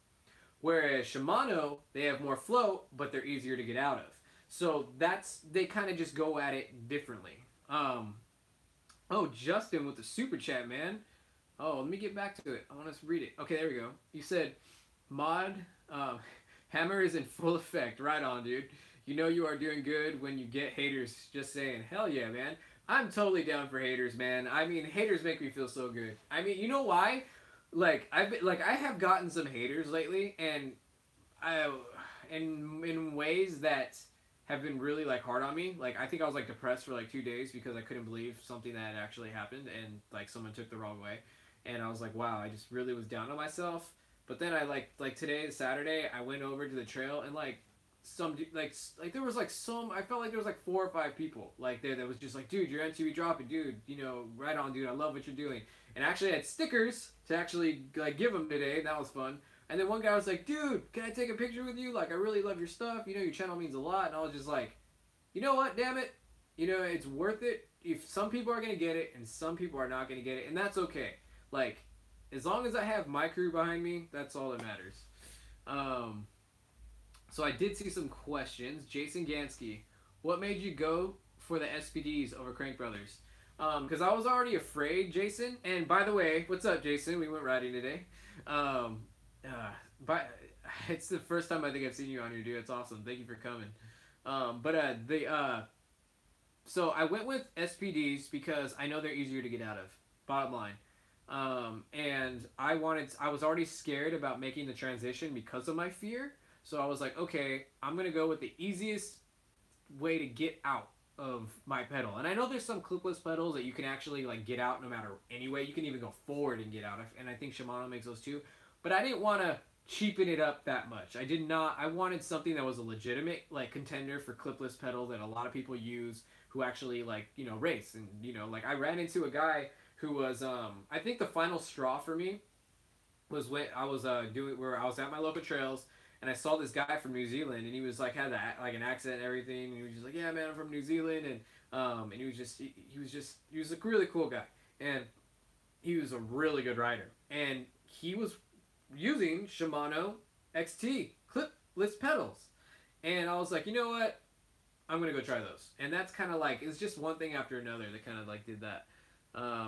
Whereas Shimano, they have more float, but they're easier to get out of. So they kind of just go at it differently. Oh, Justin with the super chat, man. Oh, let me get back to it. I want to read it. Okay, there we go. You said, mod, hammer is in full effect. Right on, dude. You know you are doing good when you get haters. Just saying. Hell yeah, man. I'm totally down for haters, man. I mean, haters make me feel so good. I mean, you know why? Like, I have gotten some haters lately, and in ways that have been really like hard on me. Like, I think I was like depressed for like 2 days because I couldn't believe something that had actually happened, and like someone took the wrong way. And I was like, wow, I just really was down on myself. But then I like today, Saturday, I went over to the trail, and like there was like I felt like there was like 4 or 5 people like there that was just like, dude, you're MTV dropping, dude, you know, right on, dude, I love what you're doing. And actually I had stickers to actually like give them today, and that was fun. And then one guy was like, dude, can I take a picture with you? Like, I really love your stuff, you know, your channel means a lot. And I was just like, you know what, damn it, you know, it's worth it. If some people are gonna get it and some people are not gonna get it, and that's okay. Like, as long as I have my crew behind me, that's all that matters. So I did see some questions. Jason Ganske, what made you go for the SPDs over Crank Brothers? Because I was already afraid, Jason. And by the way, what's up, Jason? We went riding today. But it's the first time I think I've seen you on here, dude. It's awesome. Thank you for coming. So I went with SPDs because I know they're easier to get out of. Bottom line. And I was already scared about making the transition because of my fear. So I was like, okay, I'm going to go with the easiest way to get out of my pedal. And I know there's some clipless pedals that you can actually like get out no matter any way. You can even go forward and get out. And I think Shimano makes those too. But I didn't want to cheapen it up that much. I wanted something that was a legitimate like contender for clipless pedal that a lot of people use who actually like, you know, race. And, you know, like I ran into a guy who was, I think the final straw for me was when I was I was at my local trails, and I saw this guy from New Zealand, and he was like had like an accent and everything, and he was just like, yeah, man, I'm from New Zealand, and he was just he was a really cool guy, and he was a really good rider, and he was using Shimano XT clipless pedals, and I was like, you know what, I'm gonna go try those, and that's kind of like it's just one thing after another that kind of like did that.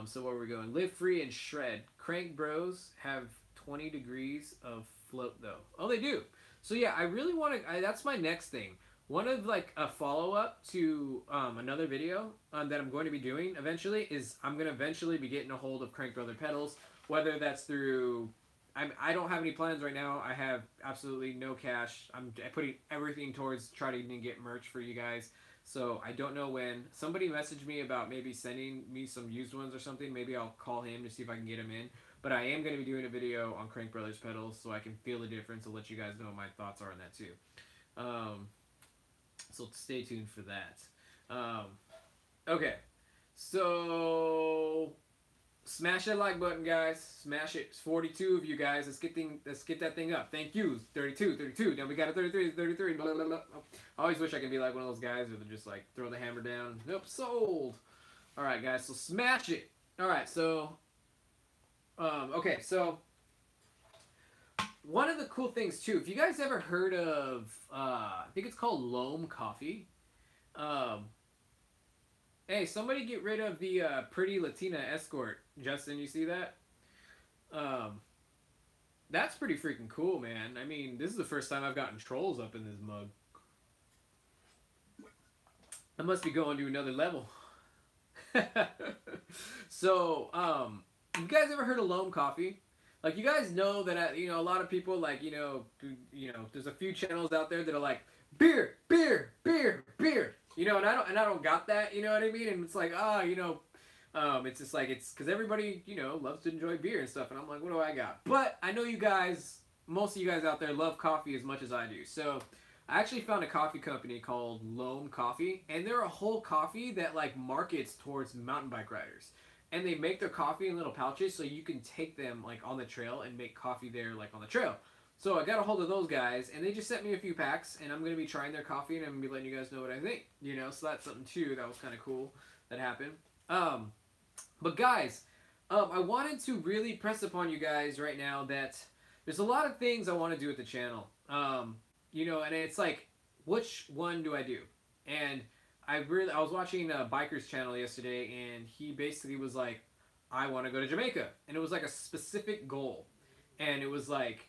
So where we're going, live free and shred. Crank Bros have 20 degrees of float though. Oh, they do. So yeah, I really want to. That's my next thing. One of like a follow up to another video that I'm going to be doing eventually is I'm going to eventually be getting a hold of Crank Brother pedals, whether that's through. I don't have any plans right now. I have absolutely no cash. I'm putting everything towards trying to get merch for you guys. So I don't know when. Somebody messaged me about maybe sending me some used ones or something. Maybe I'll call him to see if I can get him in. But I am going to be doing a video on Crank Brothers pedals so I can feel the difference and let you guys know what my thoughts are on that too. So stay tuned for that. Okay. So smash that like button, guys. Smash it. It's 42 of you guys. Let's get that thing up. Thank you. 32. Now we got a 33. Blah, blah, blah. I always wish I could be like one of those guys where they just like throw the hammer down. Nope, sold. All right, guys. So smash it. All right. So, okay. So one of the cool things too, if you guys ever heard of, I think it's called Loam Coffee. Hey, somebody get rid of the pretty Latina escort. Justin, you see that? That's pretty freaking cool, man. I mean, this is the first time I've gotten trolls up in this mug. I must be going to another level. So, you guys ever heard of Loam Coffee? Like, you guys know that, a lot of people, like, there's a few channels out there that are like, beer. And I don't got that, you know what I mean? And it's like, it's just like, it's because everybody, loves to enjoy beer and stuff. And I'm like, what do I got? But I know you guys, most of you guys out there love coffee as much as I do. So I actually found a coffee company called Loam Coffee. And they're a whole coffee that like markets towards mountain bike riders. And they make their coffee in little pouches so you can take them like on the trail and make coffee there like on the trail. So I got a hold of those guys, and they just sent me a few packs, and I'm going to be trying their coffee, and I'm going to be letting you guys know what I think, so that's something, too, that was kind of cool that happened. But guys, I wanted to really press upon you guys right now that there's a lot of things I want to do with the channel, and it's like, which one do I do? And I was watching a biker's channel yesterday, and he basically was like, I want to go to Jamaica, and it was like a specific goal, and it was like,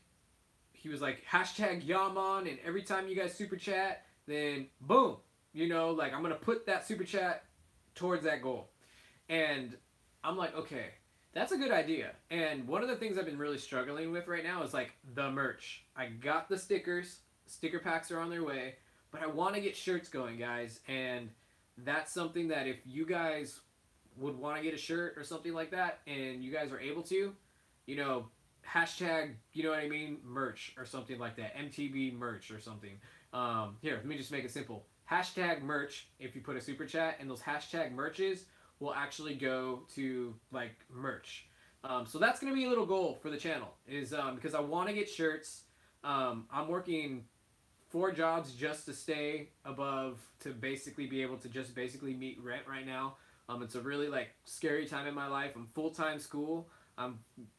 he was like, hashtag Yaman, and every time you guys super chat, then boom, like I'm going to put that super chat towards that goal. And I'm like, okay, that's a good idea. And one of the things I've been really struggling with right now is like the merch. I got the stickers, sticker packs are on their way, but I want to get shirts going, guys. And that's something that if you guys would want to get a shirt or something like that, and you guys are able to, hashtag, merch or something like that. MTB merch or something. Here, let me just make it simple. Hashtag merch if you put a super chat, and those hashtag merches will actually go to, like, merch. So that's going to be a little goal for the channel, is because I want to get shirts. I'm working 4 jobs just to stay above, to basically be able to just basically meet rent right now. It's a really, like, scary time in my life. I'm full-time school.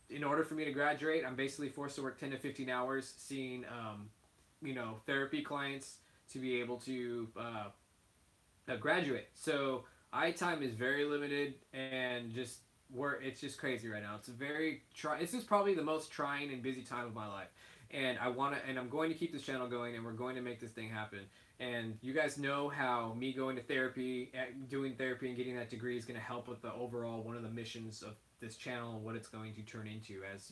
In order for me to graduate, I'm basically forced to work 10 to 15 hours seeing, therapy clients to be able to graduate. So time is very limited, and it's just crazy right now. It's a very this is probably the most trying and busy time of my life. And I'm going to keep this channel going, and we're going to make this thing happen. And you guys know how me going to therapy, doing therapy and getting that degree is going to help with the overall, one of the missions of this channel and what it's going to turn into, as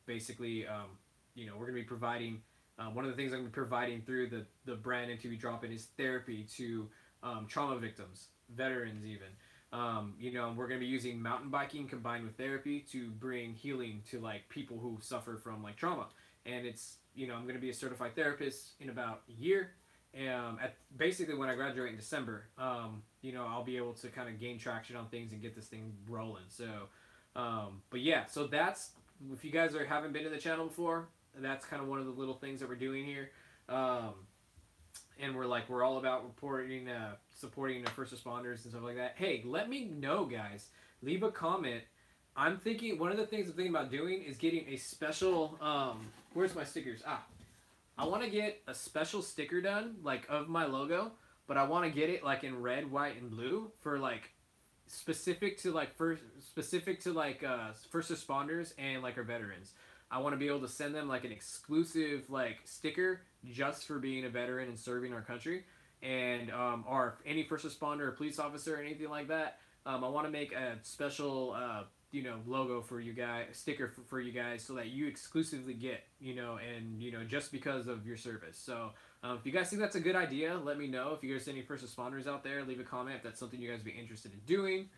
basically, we're going to be providing, one of the things I'm going to be providing through the brand MTV Drop-In is therapy to trauma victims, veterans even. We're going to be using mountain biking combined with therapy to bring healing to like people who suffer from like trauma. And it's, I'm going to be a certified therapist in about a year. Basically when I graduate in December, I'll be able to kind of gain traction on things and get this thing rolling. So, but yeah, so that's, if you guys haven't been to the channel before, That's kind of one of the little things that we're doing here. And we're all about reporting, supporting first responders and stuff like that. Hey, let me know, guys. Leave a comment. I'm thinking one of the things I'm thinking about doing is getting a special. Where's my stickers? I want to get a special sticker done, like of my logo, but I want to get it like in red, white, and blue for like specific to like first responders and like our veterans. I want to be able to send them like an exclusive like sticker just for being a veteran and serving our country, and or any first responder or police officer or anything like that. I want to make a special logo for you guys, sticker for you guys, so that you exclusively get, and just because of your service. So if you guys think that's a good idea, let me know. If you guys see any first responders out there, leave a comment if that's something you guys would be interested in doing.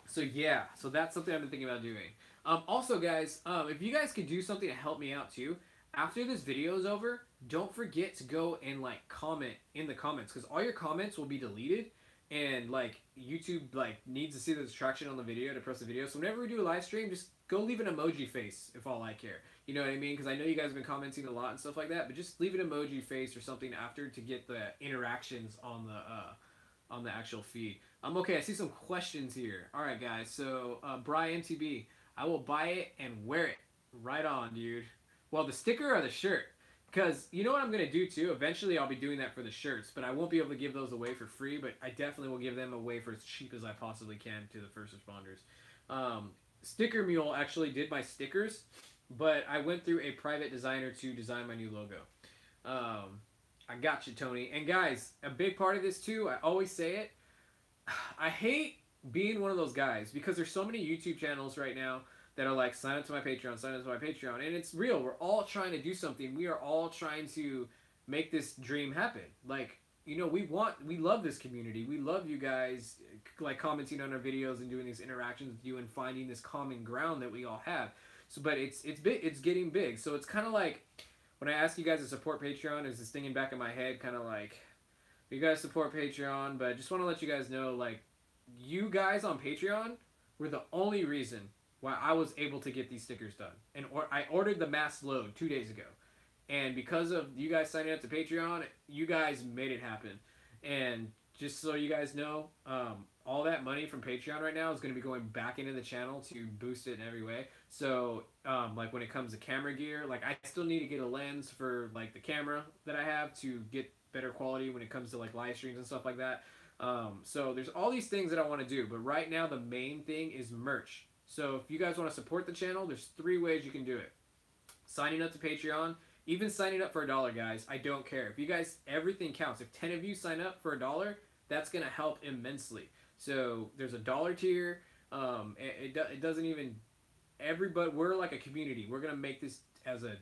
So yeah, so that's something I've been thinking about doing. Also, guys, if you guys could do something to help me out too, after this video is over, don't forget to go and like comment in the comments, because all your comments will be deleted, and like YouTube like needs to see the distraction on the video to press the video. So whenever we do a live stream, just go leave an emoji face if all I care. You know what I mean? Because I know you guys have been commenting a lot and stuff like that, but just leave an emoji face or something after to get the interactions on the actual feed. Okay, I see some questions here. All right, guys. So Brian TB, I will buy it and wear it. Right on, dude. Well, the sticker or the shirt? Because you know what I'm going to do too? Eventually I'll be doing that for the shirts, but I won't be able to give those away for free, but I definitely will give them away for as cheap as I possibly can to the first responders. Sticker Mule actually did my stickers, but I went through a private designer to design my new logo. I got you, Tony. And guys, a big part of this too, I always say it, I hate being one of those guys, because there's so many YouTube channels right now that are like, sign up to my Patreon, sign up to my Patreon. And it's real. We're all trying to do something. We are all trying to make this dream happen. Like, we love this community. We love you guys, like, commenting on our videos and doing these interactions with you and finding this common ground that we all have. So, but it's big. It's getting big. So it's kind of like, when I ask you guys to support Patreon, is this thing back in my head, kind of like, you guys support Patreon, but I just want to let you guys know, like, you guys on Patreon were the only reason why I was able to get these stickers done. And I ordered the mass load 2 days ago. And because of you guys signing up to Patreon, you guys made it happen. And just so you guys know, all that money from Patreon right now is going to be going back into the channel to boost it in every way. So, like, when it comes to camera gear, like, I still need to get a lens for, like, the camera that I have to get better quality when it comes to, like, live streams and stuff like that. So there's all these things that I want to do. But right now, the main thing is merch. So if you guys want to support the channel, there's 3 ways you can do it. Signing up to Patreon, even signing up for $1, guys. I don't care. If you guys, everything counts. If 10 of you sign up for $1, that's going to help immensely. So there's a $1 tier. It doesn't even, everybody, we're like a community. We're going to make this as a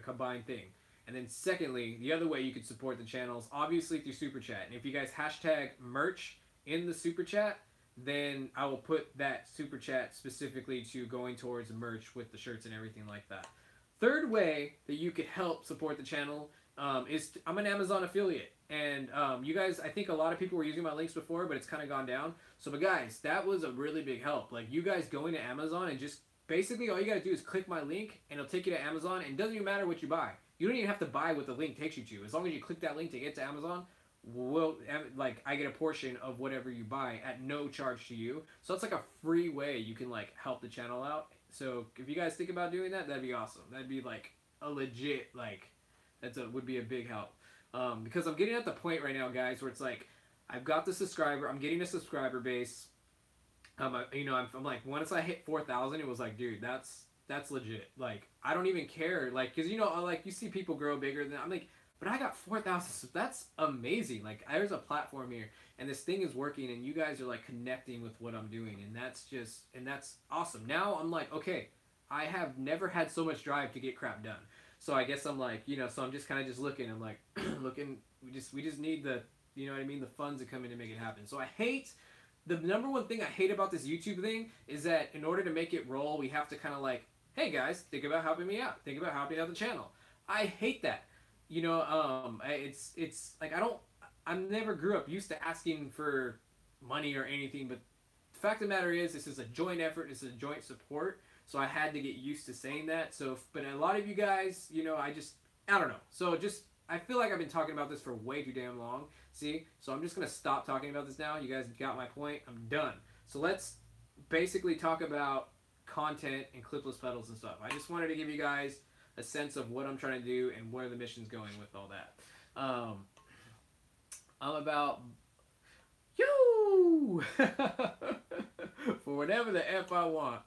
combined thing. And then secondly, the other way you could support the channel is obviously through Super Chat. And if you guys hashtag merch in the Super Chat, then I will put that Super Chat specifically to going towards merch with the shirts and everything like that. Third way that you could help support the channel is I'm an Amazon affiliate. And you guys, I think a lot of people were using my links before, but it's kind of gone down. So, but guys, that was a really big help. Like, you guys going to Amazon and just basically all you got to do is click my link and it'll take you to Amazon. And it doesn't even matter what you buy. You don't even have to buy what the link takes you to. As long as you click that link to get to Amazon, I get a portion of whatever you buy at no charge to you. So it's like a free way you can like help the channel out. So if you guys think about doing that, that'd be awesome. That'd be like a legit, like, would be a big help. Because I'm getting at the point right now, guys, where it's like, I've got the subscriber, I'm getting a subscriber base. I'm like, once I hit 4,000, it was like, dude, that's legit. Like, I don't even care. Like, cause like you see people grow bigger than, I'm like, but I got 4,000, so that's amazing. Like, there's a platform here, and this thing is working, and you guys are, like, connecting with what I'm doing, and that's awesome. Now I'm like, okay, I have never had so much drive to get crap done. So I guess I'm like, so I'm just kind of just looking. I'm like, looking, we just need the, you know what I mean, the funds to come in to make it happen. So the number one thing I hate about this YouTube thing is that in order to make it roll, we have to kind of like, hey guys, think about helping me out. Think about helping out the channel. I hate that. It's like, I never grew up used to asking for money or anything, but the fact of the matter is, this is a joint effort, this is a joint support, so I had to get used to saying that. So, but a lot of you guys, you know, I don't know. So just, I feel like I've been talking about this for way too damn long. See? So I'm just going to stop talking about this now. You guys got my point. I'm done. So let's basically talk about content and clipless pedals and stuff. I just wanted to give you guys a sense of what I'm trying to do and where the mission's going with all that. I'm about you for whatever the F I want.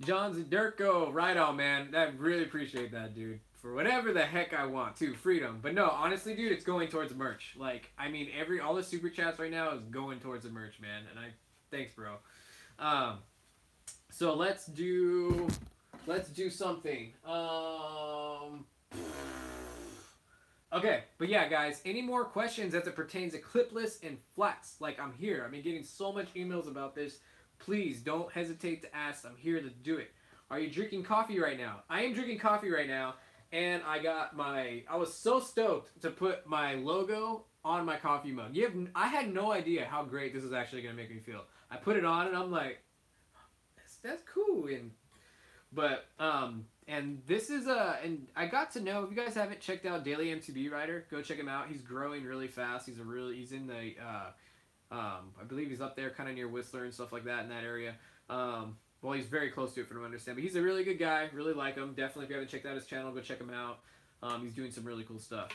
John's and Durko, right on, man. I really appreciate that, dude. For whatever the heck I want, too. Freedom. But no, honestly, dude, it's going towards merch. Like, I mean, all the super chats right now is going towards the merch, man. And thanks, bro. So let's do something. Okay, but yeah, guys, any more questions as it pertains to clipless and flats? Like, I'm here. I've been getting so much emails about this. Please don't hesitate to ask. I'm here to do it. Are you drinking coffee right now? I am drinking coffee right now, and I was so stoked to put my logo on my coffee mug. I had no idea how great this is actually going to make me feel. I put it on, and I'm like, that's cool. And this is and I got to know, if you guys haven't checked out Daily MTB Rider, go check him out. He's growing really fast. He's in the I believe he's up there kind of near Whistler and stuff like that in that area. Well, he's very close to it from what I understand, but he's a really good guy. Really like him. Definitely, if you haven't checked out his channel, go check him out. He's doing some really cool stuff.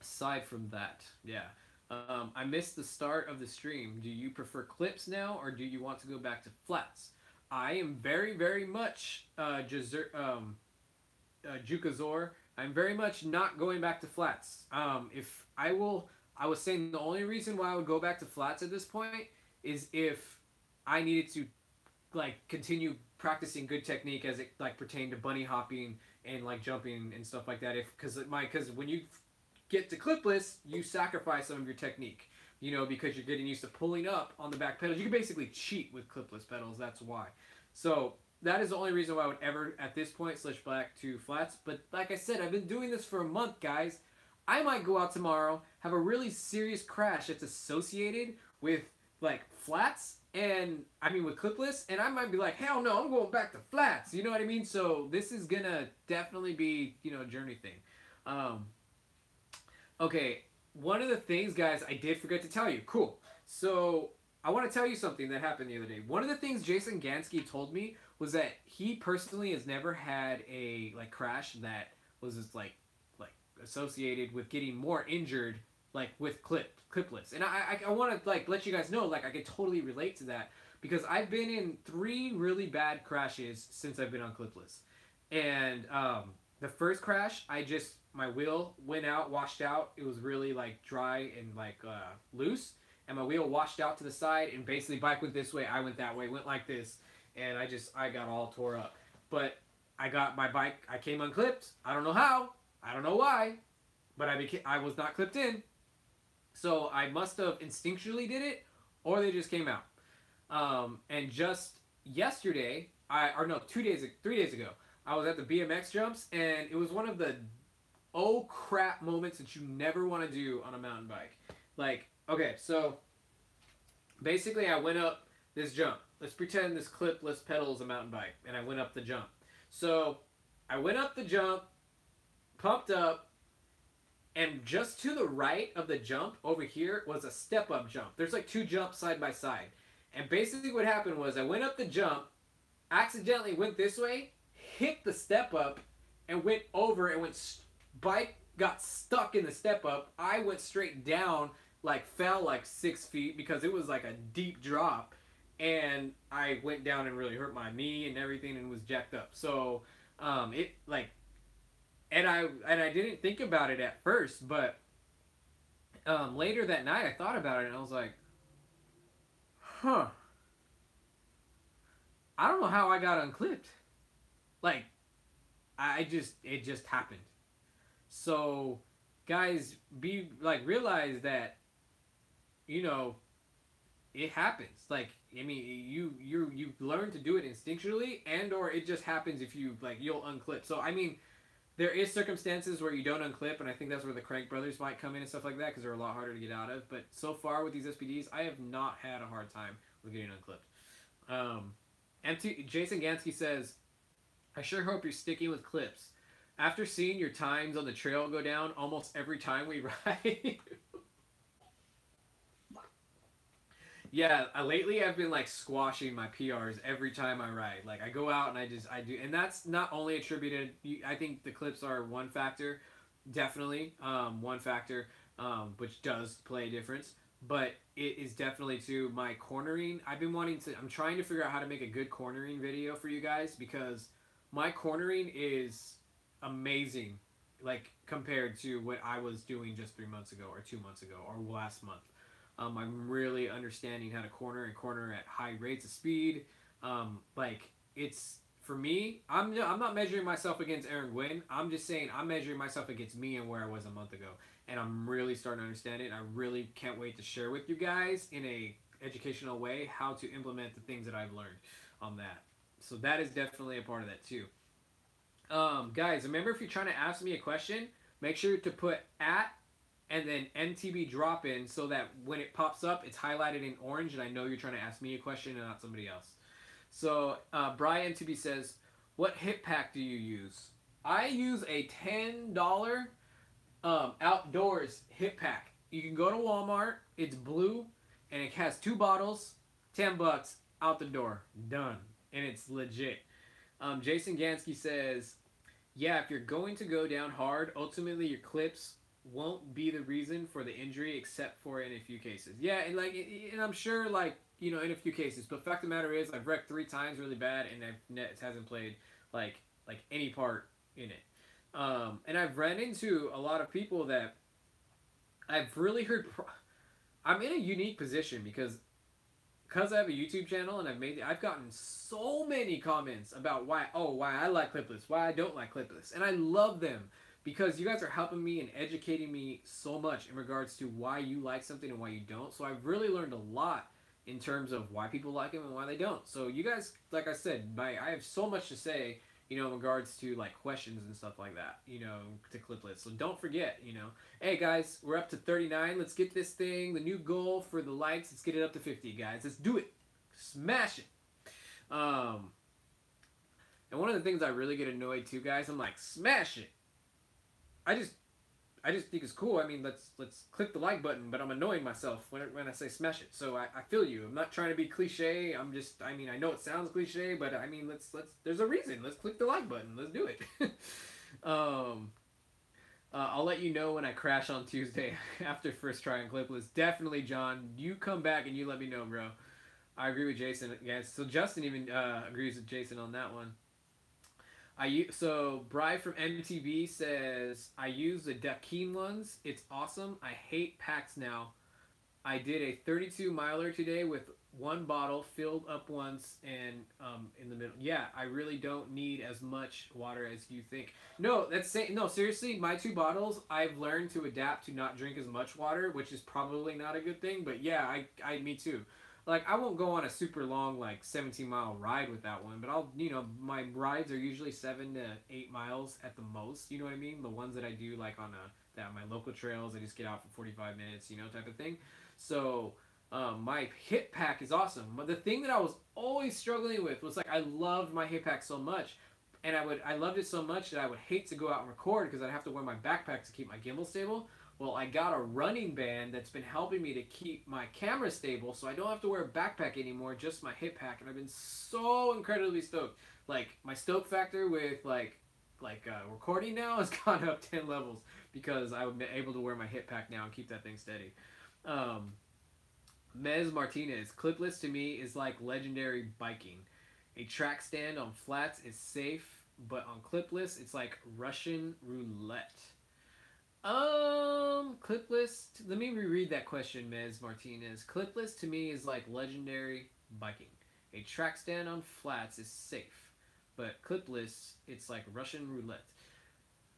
Aside from that, yeah. I missed the start of the stream. Do you prefer clips now, or do you want to go back to flats? I am very, very much Jukazor. I'm very much not going back to flats. I was saying the only reason why I would go back to flats at this point is if I needed to like continue practicing good technique as it like pertained to bunny hopping and like jumping and stuff like that. Because when you get to clipless, you sacrifice some of your technique. You know, because you're getting used to pulling up on the back pedals. You can basically cheat with clipless pedals, that's why. So, that is the only reason why I would ever, at this point, switch back to flats. But, like I said, I've been doing this for a month, guys. I might go out tomorrow, have a really serious crash that's associated with, like, flats, and, I mean, with clipless, and I might be like, hell no, I'm going back to flats, you know what I mean? So, this is gonna definitely be, you know, a journey thing. Okay. One of the things, guys, I did forget to tell you. Cool. So, I want to tell you something that happened the other day. One of the things Jason Ganske told me was that he personally has never had a like crash that was just like associated with getting more injured like with clipless. And I want to like let you guys know like I could totally relate to that because I've been in 3 really bad crashes since I've been on clipless. And the first crash, my wheel went out, washed out. It was really like dry and like loose, and my wheel washed out to the side. And basically, bike went this way, I went that way, went like this, and I got all tore up. But I got my bike. I came unclipped. I don't know how. I don't know why, but I was not clipped in. So I must have instinctually did it, or they just came out. And just yesterday, 3 days ago, I was at the BMX jumps, and it was one of the oh crap moments that you never want to do on a mountain bike. Like, okay, so basically I went up this jump. Let's pretend this clipless pedal is a mountain bike, and I went up the jump. So I went up the jump, pumped up, and just to the right of the jump over here was a step-up jump. There's like 2 jumps side by side. And basically what happened was I went up the jump, accidentally went this way, hit the step-up, and went over and bike got stuck in the step up. I went straight down, like fell like 6 feet because it was like a deep drop, and I went down and really hurt my knee and everything and was jacked up. So it like, and I didn't think about it at first, but later that night I thought about it and I was like, huh, I don't know how I got unclipped. Like, it just happened. So, guys, realize that, you know, it happens. Like, I mean, you learn to do it instinctually, and or it just happens if you'll unclip. So, I mean, there is circumstances where you don't unclip, and I think that's where the Crank Brothers might come in and stuff like that, because they're a lot harder to get out of. But so far with these SPDs, I have not had a hard time with getting unclipped. Jason Ganske says, I sure hope you're sticking with clips. After seeing your times on the trail go down almost every time we ride. Yeah, lately I've been like squashing my PRs every time I ride. Like I go out and I do, and that's not only attributed. I think the clips are one factor, definitely one factor, which does play a difference. But it is definitely to my cornering. I've been wanting to. I'm trying to figure out how to make a good cornering video for you guys because my cornering is amazing, like compared to what I was doing just 3 months ago or 2 months ago or last month. I'm really understanding how to corner and corner at high rates of speed. Like it's for me. I'm not measuring myself against Aaron Gwynn. I'm just saying I'm measuring myself against me and where I was a month ago, and I'm really starting to understand it. I really can't wait to share with you guys in a educational way how to implement the things that I've learned on that. So that is definitely a part of that too. Guys, remember if you're trying to ask me a question, make sure to put at and then MTB drop in so that when it pops up, it's highlighted in orange and I know you're trying to ask me a question and not somebody else. So Brian MTB says, what hip pack do you use? I use a $10 outdoors hip pack. You can go to Walmart. It's blue and it has 2 bottles, $10 out the door, done, and it's legit. Jason Ganske says, yeah, if you're going to go down hard, ultimately your clips won't be the reason for the injury except for in a few cases. Yeah, and like, and I'm sure like, you know, in a few cases, but fact of the matter is I've wrecked 3 times really bad and it hasn't played like any part in it. And I've ran into a lot of people that I've really heard. I'm in a unique position because I have a YouTube channel and I've gotten so many comments about why I like Clipless, why I don't like Clipless, and I love them because you guys are helping me and educating me so much in regards to why you like something and why you don't. So I've really learned a lot in terms of why people like them and why they don't. So you guys, like I said, I have so much to say, you know, in regards to like questions and stuff like that, you know, to Clipless. So don't forget, you know, hey guys, we're up to 39. Let's get this thing, the new goal for the likes. Let's get it up to 50, guys. Let's do it. Smash it. And one of the things I really get annoyed too, guys, I'm like, smash it. I just think it's cool. I mean, let's click the like button, but I'm annoying myself when I say smash it. So I feel you. I'm not trying to be cliche. I mean, I know it sounds cliche, but I mean, let's there's a reason. Let's click the like button. Let's do it. I'll let you know when I crash on Tuesday after first trying Clipless. Definitely, John. You come back and you let me know, bro. I agree with Jason. Yes. So Justin even agrees with Jason on that one. So Bri from MTV says, I use the Dakeen ones. It's awesome. I hate packs now. I did a 32 miler today with 1 bottle filled up once and in the middle. Yeah, I really don't need as much water as you think. No, no, seriously, my 2 bottles, I've learned to adapt to not drink as much water, which is probably not a good thing, but yeah, me too. Like, I won't go on a super long, like, 17-mile ride with that one, but I'll, you know, my rides are usually 7 to 8 miles at the most, you know what I mean? The ones that I do, like, on my local trails, I just get out for 45 minutes, you know, type of thing. So, my hip pack is awesome. But the thing that I was always struggling with was, like, I loved my hip pack so much, and I loved it so much that I would hate to go out and record because I'd have to wear my backpack to keep my gimbal stable. Well, I got a running band that's been helping me to keep my camera stable, so I don't have to wear a backpack anymore, just my hip pack, and I've been so incredibly stoked. Like, my stoke factor with, recording now has gone up 10 levels because I've been able to wear my hip pack now and keep that thing steady. Mez Martinez, Clipless to me is like legendary biking. A track stand on flats is safe, but on Clipless, it's like Russian roulette. Clipless, let me reread that question, Mez Martinez. Clipless to me is like legendary biking. A track stand on flats is safe, but Clipless, it's like Russian roulette.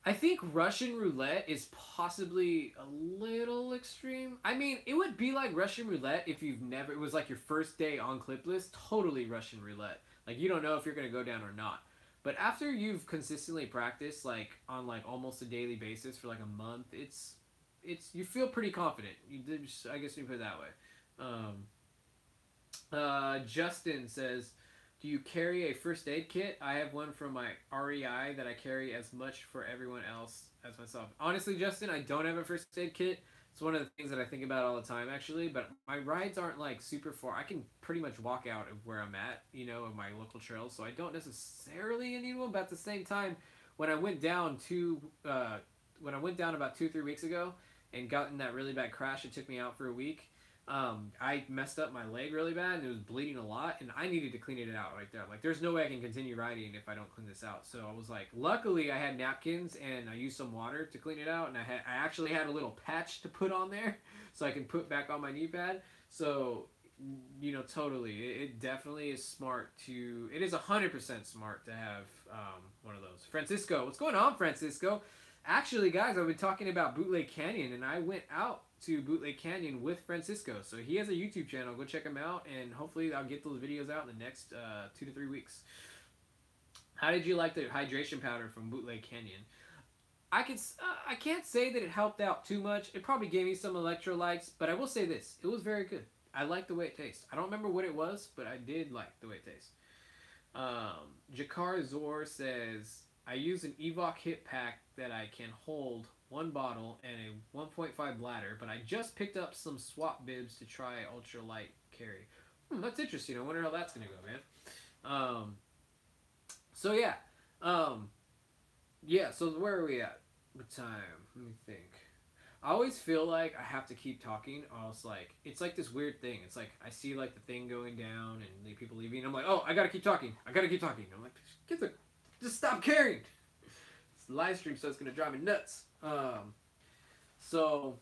I think Russian roulette is possibly a little extreme. I mean, it would be like Russian roulette if it was like your first day on Clipless, totally Russian roulette. Like, you don't know if you're going to go down or not. But after you've consistently practiced, like, on, like, almost a daily basis for, like, a month, you feel pretty confident. I guess you put it that way. Justin says, Do you carry a first aid kit? I have one from my REI that I carry as much for everyone else as myself. Honestly, Justin, I don't have a first aid kit. It's one of the things that I think about all the time, actually. But my rides aren't like super far. I can pretty much walk out of where I'm at, you know, of my local trails. So I don't necessarily need one. But at the same time, when I went down when I went down about 2 3 weeks ago and got in that really bad crash, it took me out for a week. I messed up my leg really bad and it was bleeding a lot, and I needed to clean it out right there. Like, there's no way I can continue riding if I don't clean this out. So I was like, luckily I had napkins and I used some water to clean it out, and I actually had a little patch to put on there so I can put back on my knee pad. So, you know, totally, it definitely is smart to. It is 100% smart to have one of those. Francisco, what's going on, Francisco? Actually, guys, I've been talking about Bootleg Canyon, and I went out to Bootleg Canyon with Francisco. So he has a YouTube channel. Go check him out, and hopefully I'll get those videos out in the next 2 to 3 weeks. How did you like the hydration powder from Bootleg Canyon? I can't say that it helped out too much. It probably gave me some electrolytes, but I will say this. It was very good. I like the way it tastes. I don't remember what it was, but I did like the way it tastes. Jakar Zor says, I use an Evoc hip pack that I can hold one bottle and a 1.5 bladder, but I just picked up some swap bibs to try ultralight carry. That's interesting. I wonder how that's going to go, man. So yeah. Yeah, so where are we at? What time? Let me think. I always feel like I have to keep talking, or else, like, it's like this weird thing. It's like I see like the thing going down and the people leaving. I'm like, oh, I gotta keep talking. I gotta keep talking. I'm like, just stop caring. It's the live stream, so it's gonna drive me nuts. So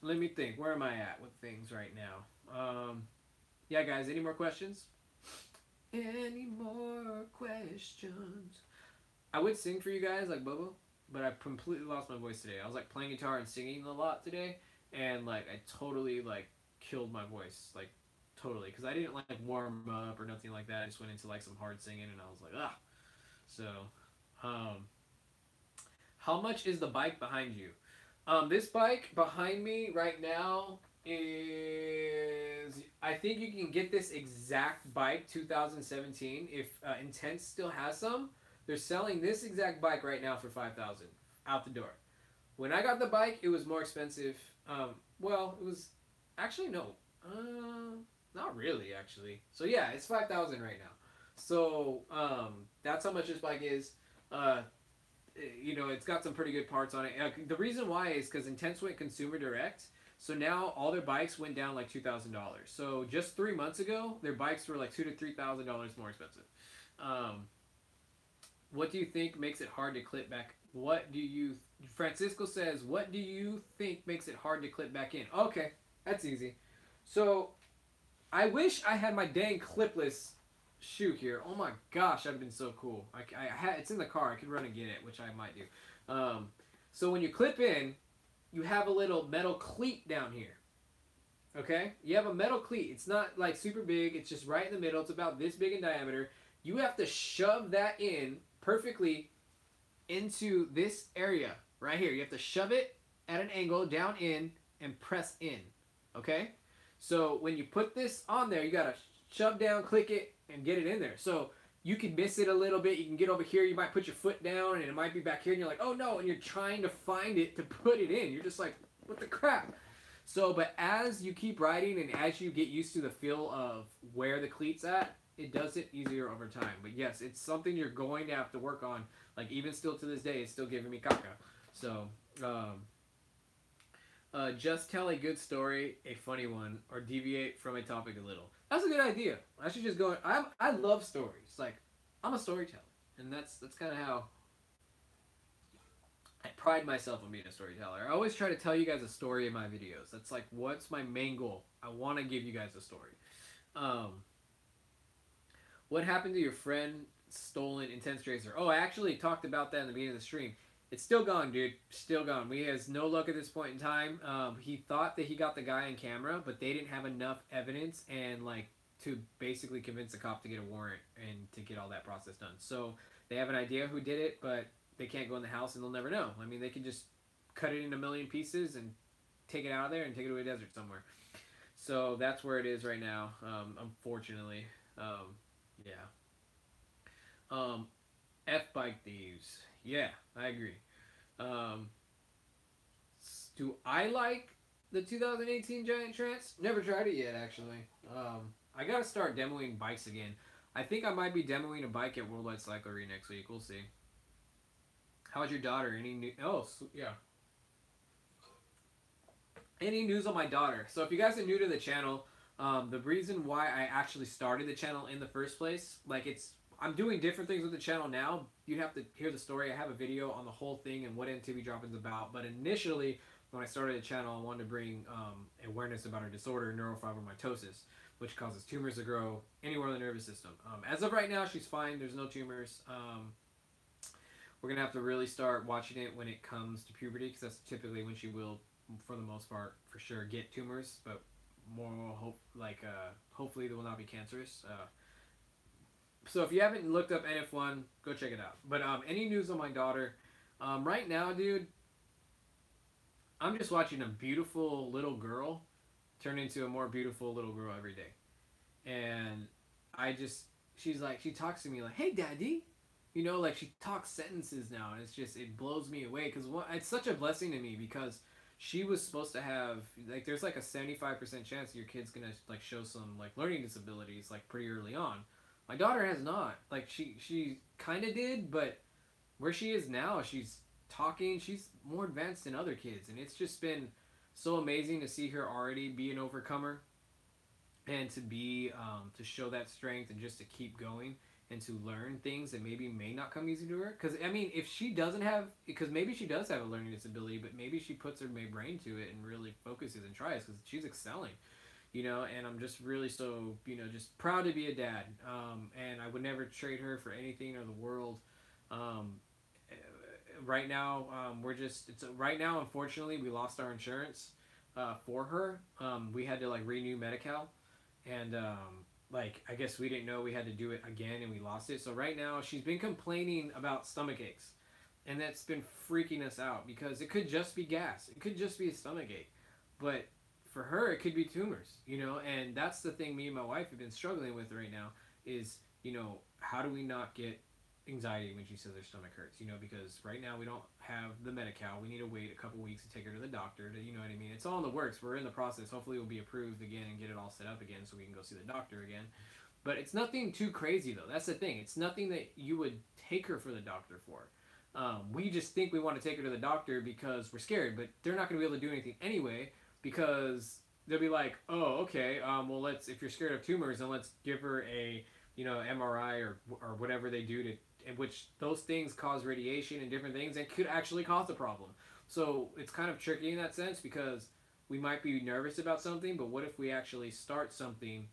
let me think. Where am I at with things right now? Yeah, guys. Any more questions? Any more questions? I would sing for you guys like Bobo, but I completely lost my voice today. I was like playing guitar and singing a lot today, and like I totally like killed my voice, like totally, because I didn't like warm up or nothing like that. I just went into like some hard singing, and I was like, ah. So, how much is the bike behind you? This bike behind me right now is, I think you can get this exact bike 2017 if Intense still has some. They're selling this exact bike right now for $5,000 out the door. When I got the bike, it was more expensive. Well, it was actually no, not really actually. So yeah, it's $5,000 right now. So that's how much this bike is. You know, it's got some pretty good parts on it. The reason why is because Intense went consumer direct. So now all their bikes went down like $2,000. So just 3 months ago, their bikes were like $2,000 to $3,000 more expensive. What do you think makes it hard to clip back? Francisco says, what do you think makes it hard to clip back in? Okay, that's easy. So, I wish I had my dang clipless shoe here. Oh my gosh, that'd have been so cool. It's in the car. I could run and get it, which I might do. So when you clip in, you have a little metal cleat down here. Okay? You have a metal cleat. It's not like super big. It's just right in the middle. It's about this big in diameter. You have to shove that in perfectly into this area right here. You have to shove it at an angle down in and press in. Okay? So when you put this on there, you got to shove down, click it, and get it in there. So you can miss it a little bit. You can get over here. You might put your foot down, and it might be back here, and you're like, oh no, and you're trying to find it to put it in. You're just like, what the crap? So, but as you keep riding and as you get used to the feel of where the cleat's at, it does it easier over time. But yes, it's something you're going to have to work on. Like, even still to this day, it's still giving me caca. So, just tell a good story, a funny one, or deviate from a topic a little. That's a good idea. I should just go. I love stories. Like, I'm a storyteller, and that's kind of how I pride myself on being a storyteller. I always try to tell you guys a story in my videos. That's like, what's my main goal? I want to give you guys a story. What happened to your friend stolen Intense Tracer? Oh, I actually talked about that in the beginning of the stream. It's still gone, dude. Still gone. We has no luck at this point in time. He thought that he got the guy on camera, but they didn't have enough evidence and like to basically convince the cop to get a warrant and to get all that process done. So they have an idea who did it, but they can't go in the house and they'll never know. I mean, they can just cut it into a million pieces and take it out of there and take it to a desert somewhere. So that's where it is right now, unfortunately. Yeah. Um, F bike thieves. Yeah, I agree. Um, do I like the 2018 Giant Trance? Never tried it yet, actually. I gotta start demoing bikes again. I think I might be demoing a bike at Worldwide Cyclery next week. We'll see. How's your daughter? Any new? Oh, yeah. Any news on my daughter? So if you guys are new to the channel, the reason why I actually started the channel in the first place, like I'm doing different things with the channel now. You'd have to hear the story. I have a video on the whole thing and what NTV dropping is about. But initially, when I started the channel, I wanted to bring awareness about her disorder, neurofibromatosis, which causes tumors to grow anywhere in the nervous system. As of right now, she's fine. There's no tumors. We're going to have to really start watching it when it comes to puberty, because that's typically when she will, for the most part, for sure, get tumors, but more hopefully they will not be cancerous. So if you haven't looked up NF1, go check it out. But any news on my daughter? Right now, dude, I'm just watching a beautiful little girl turn into a more beautiful little girl every day. And she talks to me like, hey, daddy. You know, like she talks sentences now, and it blows me away, because it's such a blessing to me, because she was supposed to have, like, there's like a 75% chance your kid's gonna like show some like learning disabilities like pretty early on. My daughter has not. Like she kind of did, but where she is now, she's talking, she's more advanced than other kids, and it's just been so amazing to see her already be an overcomer, and to be to show that strength, and just to keep going, and to learn things that maybe may not come easy to her. Because I mean, if she doesn't have, because maybe she does have a learning disability, but maybe she puts her brain to it and really focuses and tries, because she's excelling, you know. And I'm just really so, you know, just proud to be a dad. And I would never trade her for anything or the world. Right now, right now, unfortunately, we lost our insurance for her. We had to like renew Medi-Cal, and like, I guess we didn't know we had to do it again, and we lost it. So right now she's been complaining about stomach aches, and that's been freaking us out, because it could just be gas. It could just be a stomach ache. But for her, it could be tumors, you know. And that's the thing me and my wife have been struggling with right now is, you know, how do we not get anxiety when she says her stomach hurts, you know, because right now we don't have the Medi-Cal. We need to wait a couple weeks to take her to the doctor to, you know what I mean? It's all in the works. We're in the process. Hopefully we'll be approved again and get it all set up again so we can go see the doctor again. But it's nothing too crazy, though. That's the thing. It's nothing that you would take her for the doctor for. We just think we want to take her to the doctor because we're scared, but they're not going to be able to do anything anyway, because they'll be like, oh, okay, well, if you're scared of tumors, then let's give her a, you know, MRI or whatever they do to, in which those things cause radiation and different things and could actually cause a problem. So it's kind of tricky in that sense, because we might be nervous about something, but what if we actually start something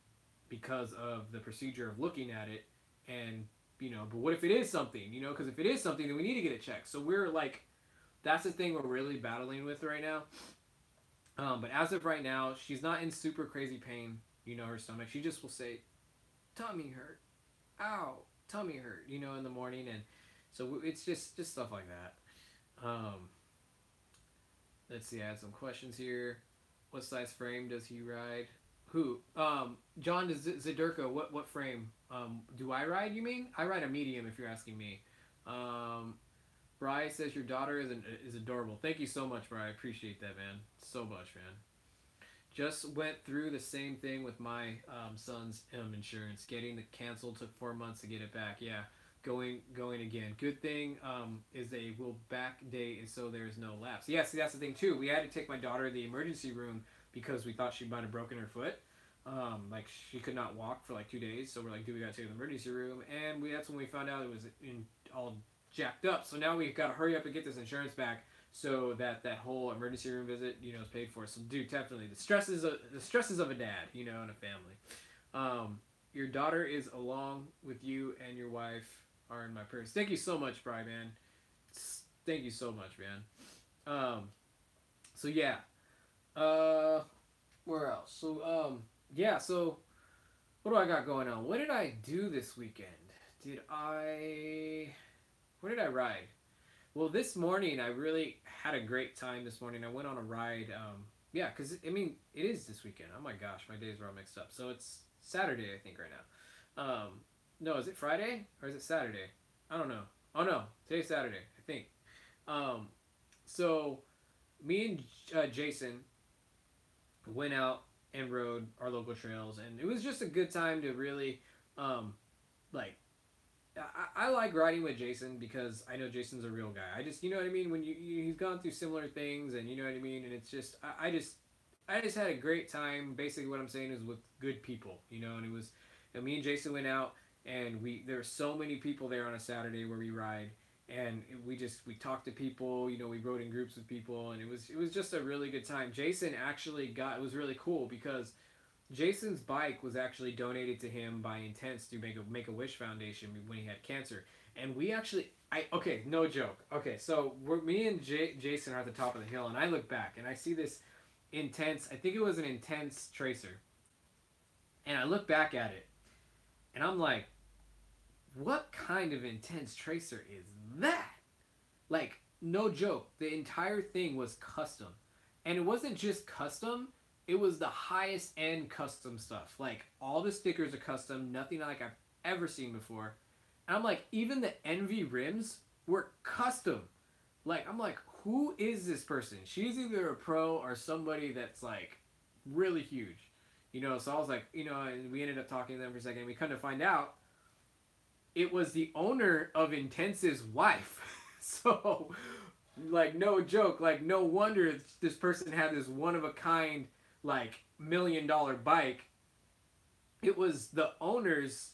because of the procedure of looking at it? And, you know, but what if it is something, you know, because if it is something, then we need to get it checked. So we're like, that's the thing we're really battling with right now. But as of right now, she's not in super crazy pain, you know, her stomach. She just will say, tummy hurt, ow, tummy hurt, you know, in the morning. And so it's just stuff like that. Let's see, I had some questions here. What size frame does he ride? Who? John Zadurko, what frame do I ride, you mean? I ride a medium, if you're asking me. Bri says your daughter is adorable. Thank you so much, Bri. I appreciate that, man. So much, man. Just went through the same thing with my son's insurance. Getting it canceled took 4 months to get it back. Yeah, going again. Good thing is they will backdate so there's no lapse. Yeah, see, that's the thing too. We had to take my daughter to the emergency room because we thought she might have broken her foot. Like she could not walk for like 2 days. So we're like, dude, we got to take her to the emergency room. And that's when we found out it was all jacked up. So now we got to hurry up and get this insurance back, so that whole emergency room visit, you know, is paid for. So, dude, definitely the stresses of a dad, you know, and a family. Your daughter is along with you and your wife are in my prayers. Thank you so much, Bri, man. Thank you so much, man. So yeah. Where else? So yeah. So what do I got going on? What did I do this weekend? Where did I ride? Well, this morning, I really had a great time this morning. I went on a ride. Yeah, because, I mean, it is this weekend. Oh, my gosh. My days are all mixed up. So, it's Saturday, I think, right now. No, is it Friday or is it Saturday? I don't know. Oh no, today's Saturday, I think. Um, so me and Jason went out and rode our local trails, and it was just a good time to really, um, like, I like riding with Jason because I know Jason's a real guy. I just, you know what I mean. When he's gone through similar things, and you know what I mean, and it's just, I just had a great time. Basically, what I'm saying is with good people, you know. And it was, and me and Jason went out, and there were so many people there on a Saturday where we ride, and we talked to people, you know. We rode in groups with people, and it was just a really good time. Jason actually got, it was really cool because Jason's bike was actually donated to him by Intense to Make a Wish Foundation when he had cancer, and we actually, okay, no joke. Okay, so me and Jason are at the top of the hill, and I look back and I see this Intense. I think it was an Intense tracer, and I look back at it, and I'm like, what kind of Intense tracer is that? Like, no joke. The entire thing was custom. And it wasn't just custom, it was the highest end custom stuff. Like, all the stickers are custom, nothing like I've ever seen before. And I'm like, even the Envy rims were custom. Like, I'm like, who is this person? She's either a pro or somebody that's like really huge. You know, so I was like, you know, and we ended up talking to them for a second, and we kind of find out it was the owner of Intense's wife. So, like, no joke, like, no wonder this person had this one of a kind, like, $1,000,000 bike. It was the owner's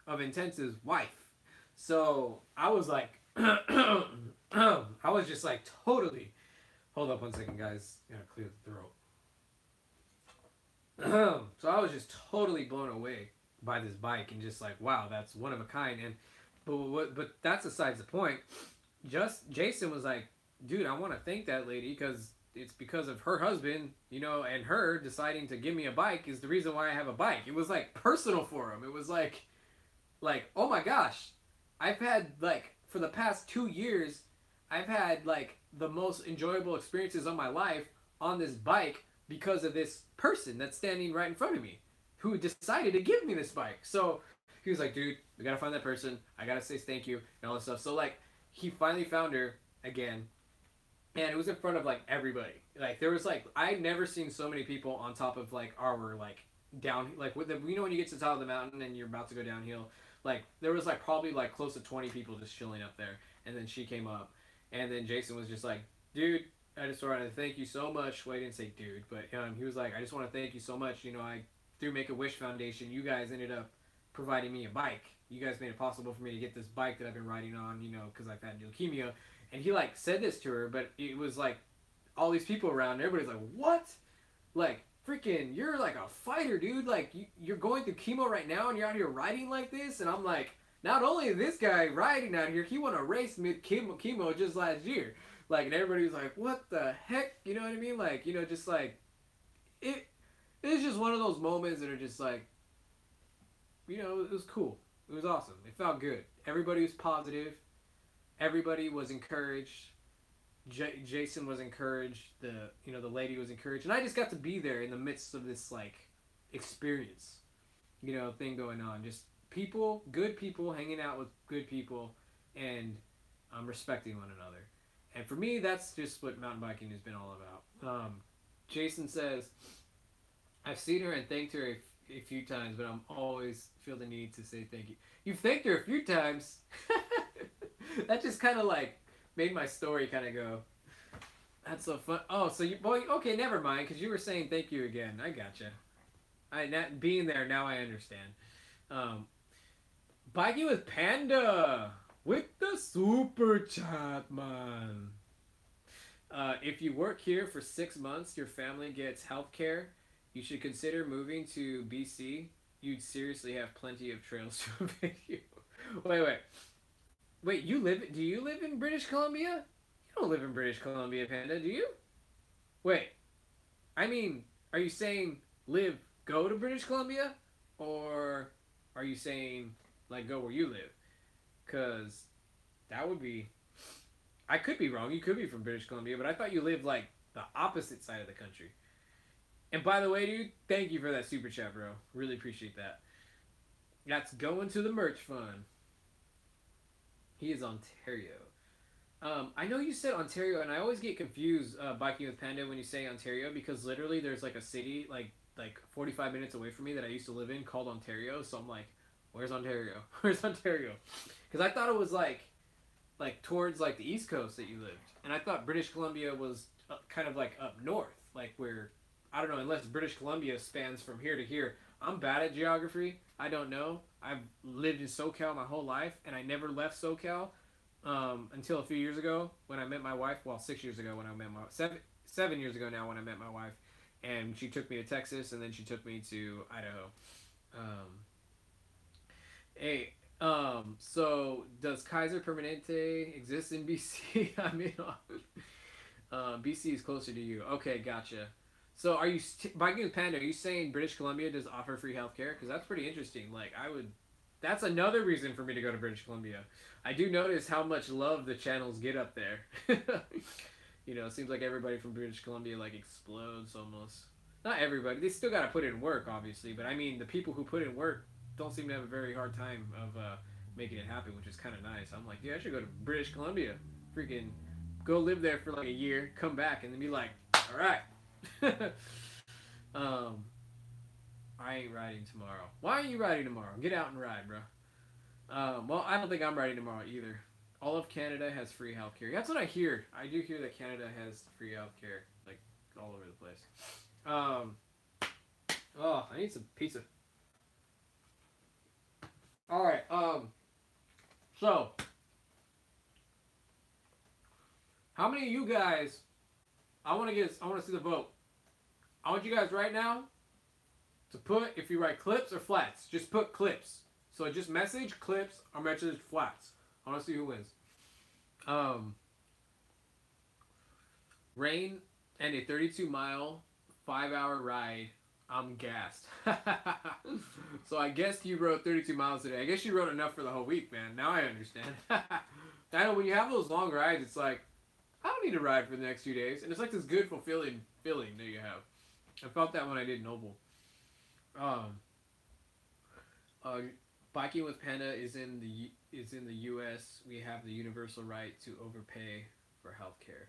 of Intense's wife. So I was like, I was just like totally. Hold up one second, guys. Gotta clear the throat. So I was just totally blown away by this bike and just like, wow, that's one of a kind. And but that's besides the point. Just Jason was like, dude, I want to thank that lady because it's because of her husband, you know, and her deciding to give me a bike is the reason why I have a bike. It was like personal for him. It was like, oh my gosh, I've had like for the past 2 years, I've had like the most enjoyable experiences of my life on this bike because of this person that's standing right in front of me who decided to give me this bike. So he was like, dude, we gotta find that person. I gotta say thank you and all this stuff. So like he finally found her again, and it was in front of like everybody. Like there was like I'd never seen so many people on top of like our like down like with the, you know, when you get to the top of the mountain and you're about to go downhill, like there was like probably like close to 20 people just chilling up there. And then she came up, and then Jason was just like, dude, I just wanted to thank you so much. Well, he didn't say dude, but he was like, I just want to thank you so much. You know, I through Make a Wish Foundation, you guys ended up providing me a bike. You guys made it possible for me to get this bike that I've been riding on, you know, because I've had leukemia. And he like said this to her, but it was like all these people around, and everybody's like, what? Like, freaking, you're like a fighter, dude. Like, you're going through chemo right now, and you're out here riding like this? And I'm like, not only is this guy riding out here, he won a race mid-chemo just last year. Like, and everybody was like, what the heck? You know what I mean? Like, you know, just like, it's just one of those moments that are just like, you know, it was cool. It was awesome. It felt good. Everybody was positive. Everybody was encouraged. Jason was encouraged. The lady was encouraged, and I just got to be there in the midst of this like experience, you know, thing going on. Just people, good people, hanging out with good people, and respecting one another. And for me, that's just what mountain biking has been all about. Jason says, I've seen her and thanked her a few times, but I'm always feel the need to say thank you. You've thanked her a few times. That just kind of like made my story kind of go. That's so fun. Oh, so you, boy, okay, never mind, because you were saying thank you again. I gotcha. Not being there now, I understand. Biking with Panda with the super chat, man. If you work here for 6 months, your family gets health care. You should consider moving to BC. You'd seriously have plenty of trails to evade you. Wait, do you live in British Columbia? You don't live in British Columbia, Panda, do you? Wait, I mean, are you saying go to British Columbia? Or are you saying, like, go where you live? Because that would be, I could be wrong. You could be from British Columbia, but I thought you lived, like, the opposite side of the country. And by the way, dude, thank you for that super chat, bro. Really appreciate that. That's going to the merch fund. He is Ontario. I know you said Ontario, and I always get confused biking with Panda when you say Ontario, because literally there's like a city like 45 minutes away from me that I used to live in called Ontario. So I'm like, where's Ontario? Where's Ontario? Because I thought it was like towards like the East Coast that you lived, and I thought British Columbia was kind of like up north, like where, I don't know, unless British Columbia spans from here to here. I'm bad at geography. I don't know. I've lived in SoCal my whole life, and I never left SoCal until a few years ago when I met my wife. Well, 6 years ago when I met my 7 years ago now when I met my wife, and she took me to Texas, and then she took me to Idaho. Hey, so does Kaiser Permanente exist in BC? I mean, BC is closer to you. Okay, gotcha. So are you biking with Panda? Are you saying British Columbia does offer free healthcare? Because that's pretty interesting. Like I would, that's another reason for me to go to British Columbia. I do notice how much love the channels get up there. You know, it seems like everybody from British Columbia like explodes almost. Not everybody. They still got to put in work, obviously. But I mean, the people who put in work don't seem to have a very hard time of making it happen, which is kind of nice. I'm like, yeah, I should go to British Columbia. Freaking go live there for like a year, come back, and then be like, all right. I ain't riding tomorrow. Why aren't you riding tomorrow? Get out and ride, bro. Well, I don't think I'm riding tomorrow either. All of Canada has free healthcare. That's what I hear. I do hear that Canada has free healthcare, like all over the place. Oh, I need some pizza. All right. So, how many of you guys? I want to see the vote. I want you guys right now to put, if you write clips or flats, just put clips. So just message clips or message flats. I want to see who wins. Rain and a 32-mile, 5-hour ride. I'm gassed. So I guess you rode 32 miles today. I guess you rode enough for the whole week, man. Now I understand. I know when you have those long rides, it's like, I don't need to ride for the next few days. And it's like this good, fulfilling feeling that you have. I felt that when I did Noble. Biking with Panda is in the U.S. We have the universal right to overpay for healthcare.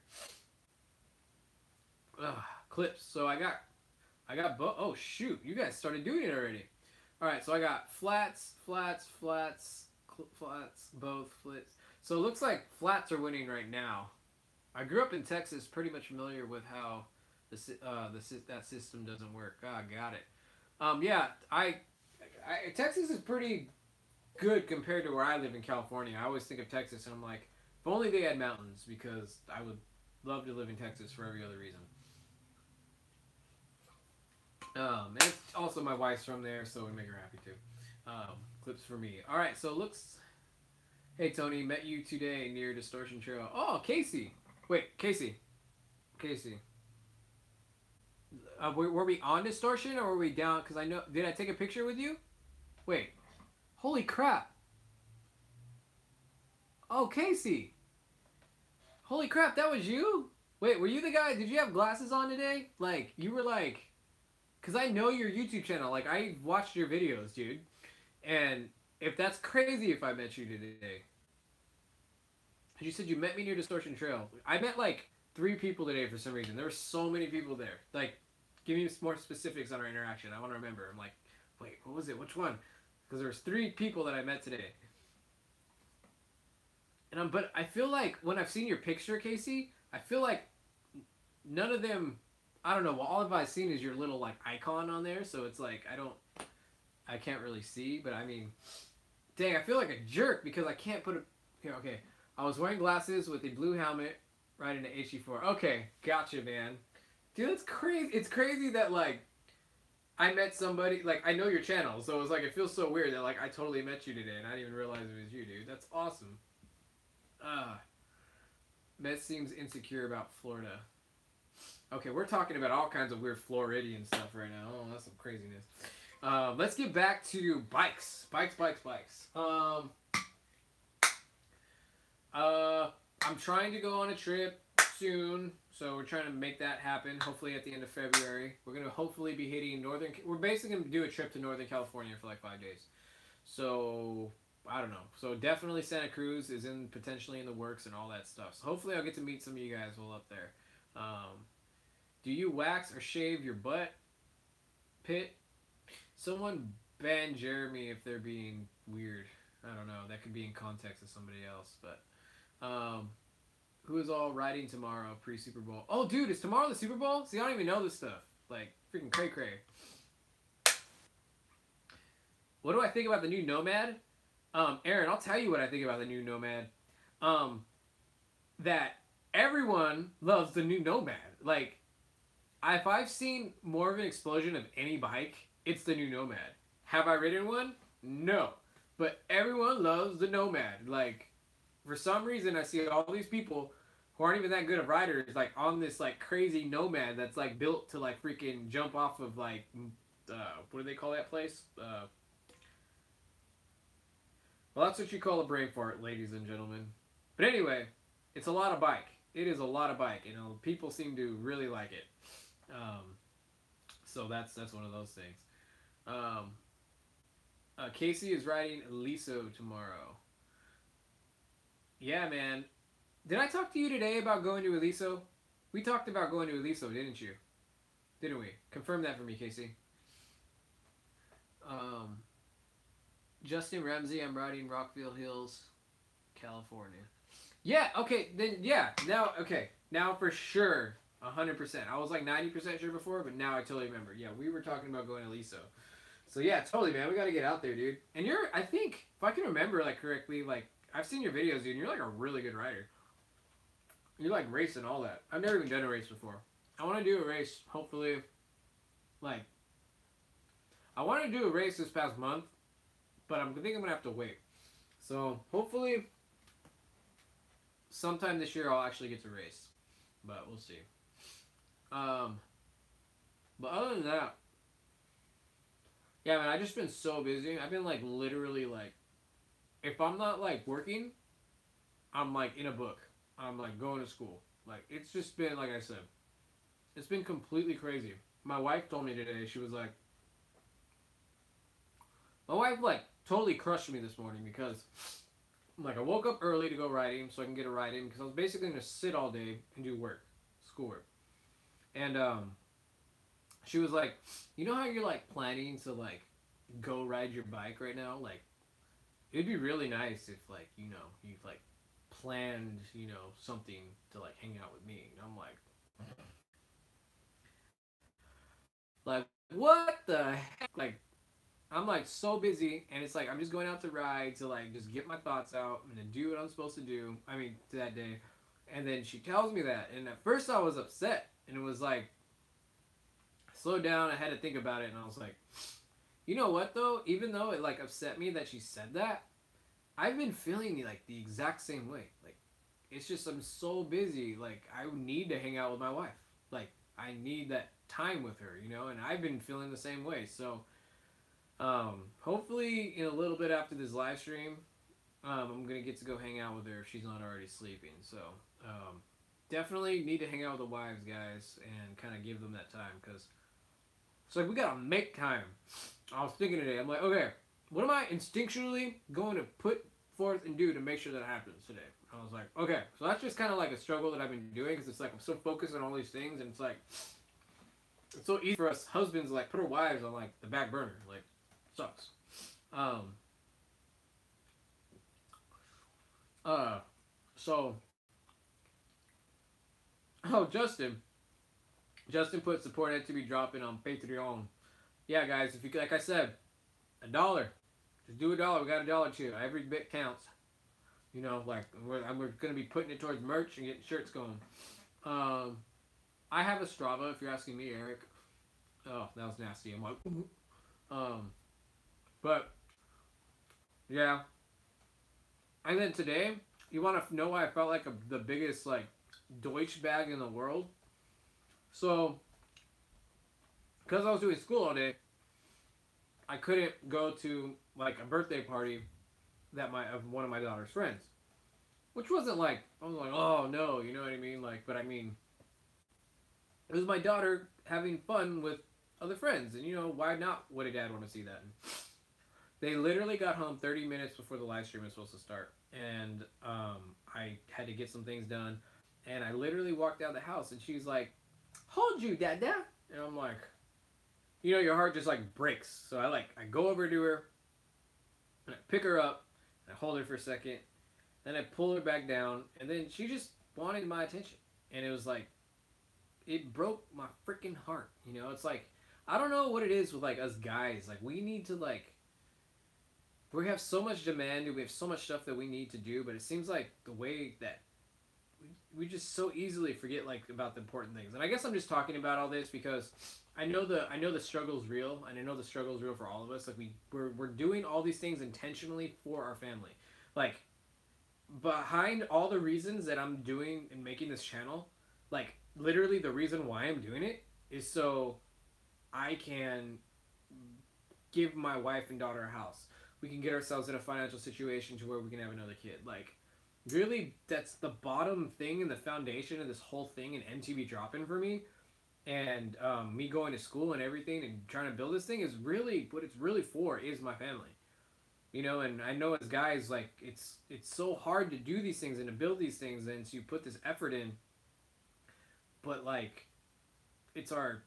Clips. So I got oh shoot, you guys started doing it already. All right, so I got flats, both flats. So it looks like flats are winning right now. I grew up in Texas, pretty much familiar with how that system doesn't work. Ah, got it. Yeah, Texas is pretty good compared to where I live in California. I always think of Texas and I'm like, if only they had mountains, because I would love to live in Texas for every other reason. And it's also my wife's from there, so we make her happy too. Clips for me. All right, so it looks. Hey Tony, met you today near Distortion Trail. Oh, Casey. Wait, Casey. Were we on Distortion or were we down? Because I know. Did I take a picture with you? Wait. Holy crap. Oh, Casey. Holy crap, that was you? Wait, were you the guy? Did you have glasses on today? Like, you were like. Because I know your YouTube channel. Like, I watched your videos, dude. And if that's crazy if I met you today. You said you met me near Distortion Trail. I met like 3 people today for some reason. There were so many people there. Like, give me more specifics on our interaction. I want to remember. I'm like, wait, what was it? Which one? Because there was 3 people that I met today. And but I feel like when I've seen your picture, Casey, I feel like none of them. I don't know. Well, all I've seen is your little like icon on there, so it's like I can't really see. But I mean, dang, I feel like a jerk because I can't put a. Here, okay. I was wearing glasses with a blue helmet, riding an HE4. Okay, gotcha, man. Dude, that's crazy. It's crazy that like I met somebody. Like I know your channel, so it was like it feels so weird that like I totally met you today and I didn't even realize it was you, dude. That's awesome. Met seems insecure about Florida. Okay, we're talking about all kinds of weird Floridian stuff right now. Oh, that's some craziness. Let's get back to bikes. Bikes. I'm trying to go on a trip soon, so we're trying to make that happen. Hopefully at the end of February. We're gonna hopefully be hitting we're basically gonna do a trip to Northern California for like 5 days. So I don't know. So definitely Santa Cruz is in potentially in the works and all that stuff. So hopefully I'll get to meet some of you guys while up there. Do you wax or shave your butt? Pit? Someone ban Jeremy if they're being weird. I don't know. That could be in context of somebody else. But who is all riding tomorrow pre Super Bowl? Oh, dude, is tomorrow the Super Bowl? See, I don't even know this stuff. Like freaking cray cray. What do I think about the new Nomad? Aaron, I'll tell you what I think about the new Nomad. That everyone loves the new Nomad. Like, if I've seen more of an explosion of any bike, it's the new Nomad. Have I ridden one? No. But everyone loves the Nomad. Like, for some reason, I see all these people who aren't even that good of riders, like, on this, like, crazy Nomad that's, like, built to, like, freaking jump off of, like, what do they call that place? Well, that's what you call a brain fart, ladies and gentlemen. But anyway, it's a lot of bike. It is a lot of bike. You know, people seem to really like it. So that's one of those things. Casey is riding Aliso tomorrow. Yeah, man. Did I talk to you today about going to Aliso? We talked about going to Aliso, didn't you? Didn't we? Confirm that for me, Casey. Justin Ramsey, I'm riding Rockville Hills, California. Yeah, okay, then, yeah, now, okay, now for sure, 100%. I was like 90% sure before, but now I totally remember. Yeah, we were talking about going to Aliso. So yeah, totally, man, we gotta get out there, dude. And you're, I think, if I can remember, like, correctly, like, I've seen your videos, dude, and you're, like, a really good rider. You're, like, racing all that. I've never even done a race before. I want to do a race, hopefully, like, I want to do a race this past month, but I think I'm going to have to wait. So, hopefully, sometime this year I'll actually get to race. But we'll see. But other than that, yeah, man, I've just been so busy. I've been, like, literally, like, if I'm not, like, working, I'm, like, in a book. I'm, like, going to school. Like, it's just been, like I said, it's been completely crazy. My wife told me today, she was like, my wife, like, totally crushed me this morning because, like, I woke up early to go riding so I can get a ride in because I was basically going to sit all day and do work, schoolwork. And, she was like, you know how you're, like, planning to, like, go ride your bike right now? Like, it'd be really nice if, like, you know, you've, like, planned, you know, something to, like, hang out with me. And I'm like, what the heck? Like, I'm, like, so busy, and it's, like, I'm just going out to ride to, like, just get my thoughts out and then do what I'm supposed to do, I mean, that day. And then she tells me that, and at first I was upset, and it was, like, I slowed down, I had to think about it, and I was like, you know what, though? Even though it, like, upset me that she said that, I've been feeling, like, the exact same way. Like, it's just I'm so busy, like, I need to hang out with my wife. Like, I need that time with her, you know, and I've been feeling the same way, so... hopefully in a little bit after this live stream, I'm gonna get to go hang out with her if she's not already sleeping. So, definitely need to hang out with the wives, guys, and kind of give them that time because it's like we gotta make time. I was thinking today, I'm like, okay, what am I instinctually going to put forth and do to make sure that happens today? I was like, okay, so that's just kind of like a struggle that I've been doing because it's like I'm so focused on all these things, and it's like it's so easy for us husbands to like put our wives on like the back burner, like. Sucks. So, oh, Justin put support had to be dropping on Patreon. Yeah, guys, if you, like I said, $1. Just do $1. We got $1 too. Every bit counts. You know, like, we're going to be putting it towards merch and getting shirts going. I have a Strava, if you're asking me, Eric. Oh, that was nasty. I'm like, but, yeah. And then today, you want to know why I felt like the biggest, like, Deutsch bag in the world? So, because I was doing school all day, I couldn't go to, like, a birthday party that of one of my daughter's friends. Which wasn't like, I was like, oh, no, you know what I mean? Like, but I mean, it was my daughter having fun with other friends. And, you know, why not would a dad want to see that? They literally got home 30 minutes before the live stream was supposed to start, and I had to get some things done, and I literally walked out of the house, and she's like, "Hold you, Dada," and I'm like, you know, your heart just like breaks. So I go over to her, and I pick her up, and I hold her for a second, then I pull her back down, and then she just wanted my attention, and it was like, it broke my freaking heart. You know, it's like, I don't know what it is with like us guys. Like, we need to like, we have so much demand and we have so much stuff that we need to do, but it seems like the way that we just so easily forget like about the important things. And I guess I'm just talking about all this because I know the struggle's real, and I know the struggle's real for all of us. Like, we're doing all these things intentionally for our family. Like, behind all the reasons that I'm doing and making this channel, like, literally the reason why I'm doing it is so I can give my wife and daughter a house. We can get ourselves in a financial situation to where we can have another kid. Like, really, that's the bottom thing and the foundation of this whole thing, and MTV dropping for me, and me going to school and everything and trying to build this thing is really what it's really for, is my family. You know, and I know as guys, like, it's so hard to do these things and to build these things and to put this effort in, but like, it's our...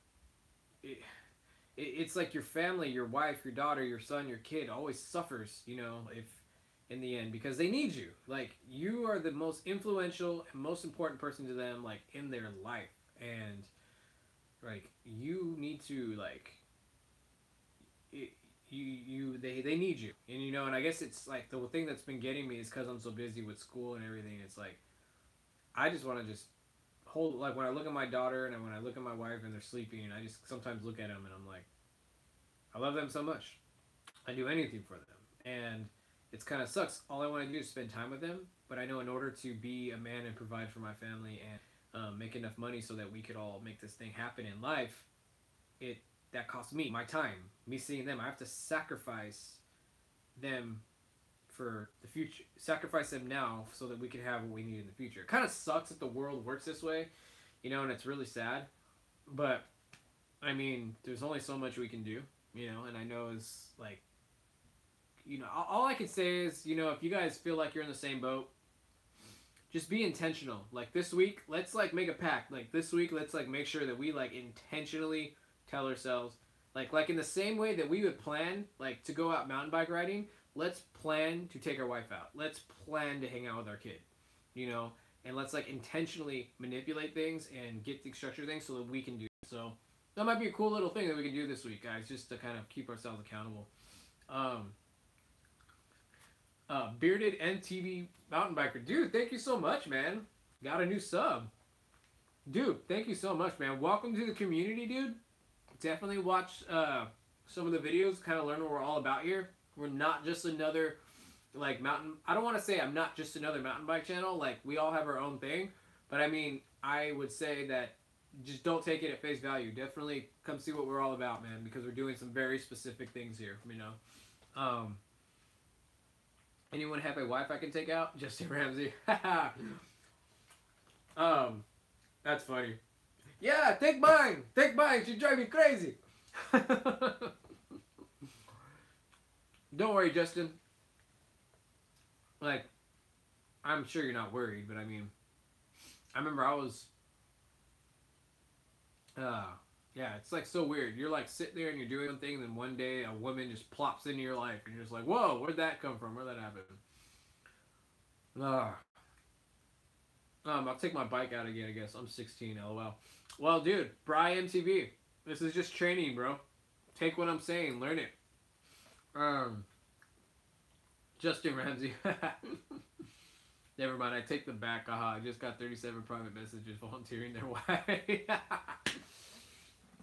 It's like your family, your wife, your daughter, your son, your kid always suffers, you know, if in the end, because they need you. Like, you are the most influential and most important person to them, like, in their life. And like, you need to, like, they need you. And you know, and I guess it's like the thing that's been getting me is because I'm so busy with school and everything. It's like, I just want to just hold, like, when I look at my daughter and when I look at my wife and they're sleeping, I just sometimes look at them and I'm like, I love them so much. I do anything for them. And it's kind of sucks. All I want to do is spend time with them. But I know in order to be a man and provide for my family and make enough money so that we could all make this thing happen in life, that costs me my time, me seeing them. I have to sacrifice them for the future, sacrifice them now so that we can have what we need in the future. It kind of sucks that the world works this way, you know, and it's really sad. But I mean, there's only so much we can do, you know, and I know it's like, you know, all I can say is, you know, if you guys feel like you're in the same boat, just be intentional. Like, this week, let's like make a pact. Like, this week, let's like make sure that we like intentionally tell ourselves, like in the same way that we would plan like to go out mountain bike riding, let's plan to take our wife out. Let's plan to hang out with our kid, you know, and let's like intentionally manipulate things and get the structure things so that we can do it. So that might be a cool little thing that we can do this week, guys, just to kind of keep ourselves accountable. Bearded NTV mountain biker, dude, thank you so much, man. Got a new sub, dude. Thank you so much, man. Welcome to the community, dude. Definitely watch some of the videos, kind of learn what we're all about here. We're not just another, like, mountain... I don't want to say I'm not just another mountain bike channel. Like, we all have our own thing. But, I mean, I would say that just don't take it at face value. Definitely come see what we're all about, man, because we're doing some very specific things here, you know. Anyone have a wife I can take out? Justin Ramsey. That's funny. Yeah, take mine. Take mine. She drive me crazy. Don't worry, Justin. Like, I'm sure you're not worried, but I mean, I remember I was, yeah, it's like so weird. You're like sitting there and you're doing one thing, and then one day a woman just plops into your life, and you're just like, whoa, where'd that come from? Where'd that happen? I'll take my bike out again, I guess. I'm 16, lol. Well, dude, Bri MTV. This is just training, bro. Take what I'm saying, learn it. Justin Ramsey. Never mind, I take them back. I just got 37 private messages volunteering their way.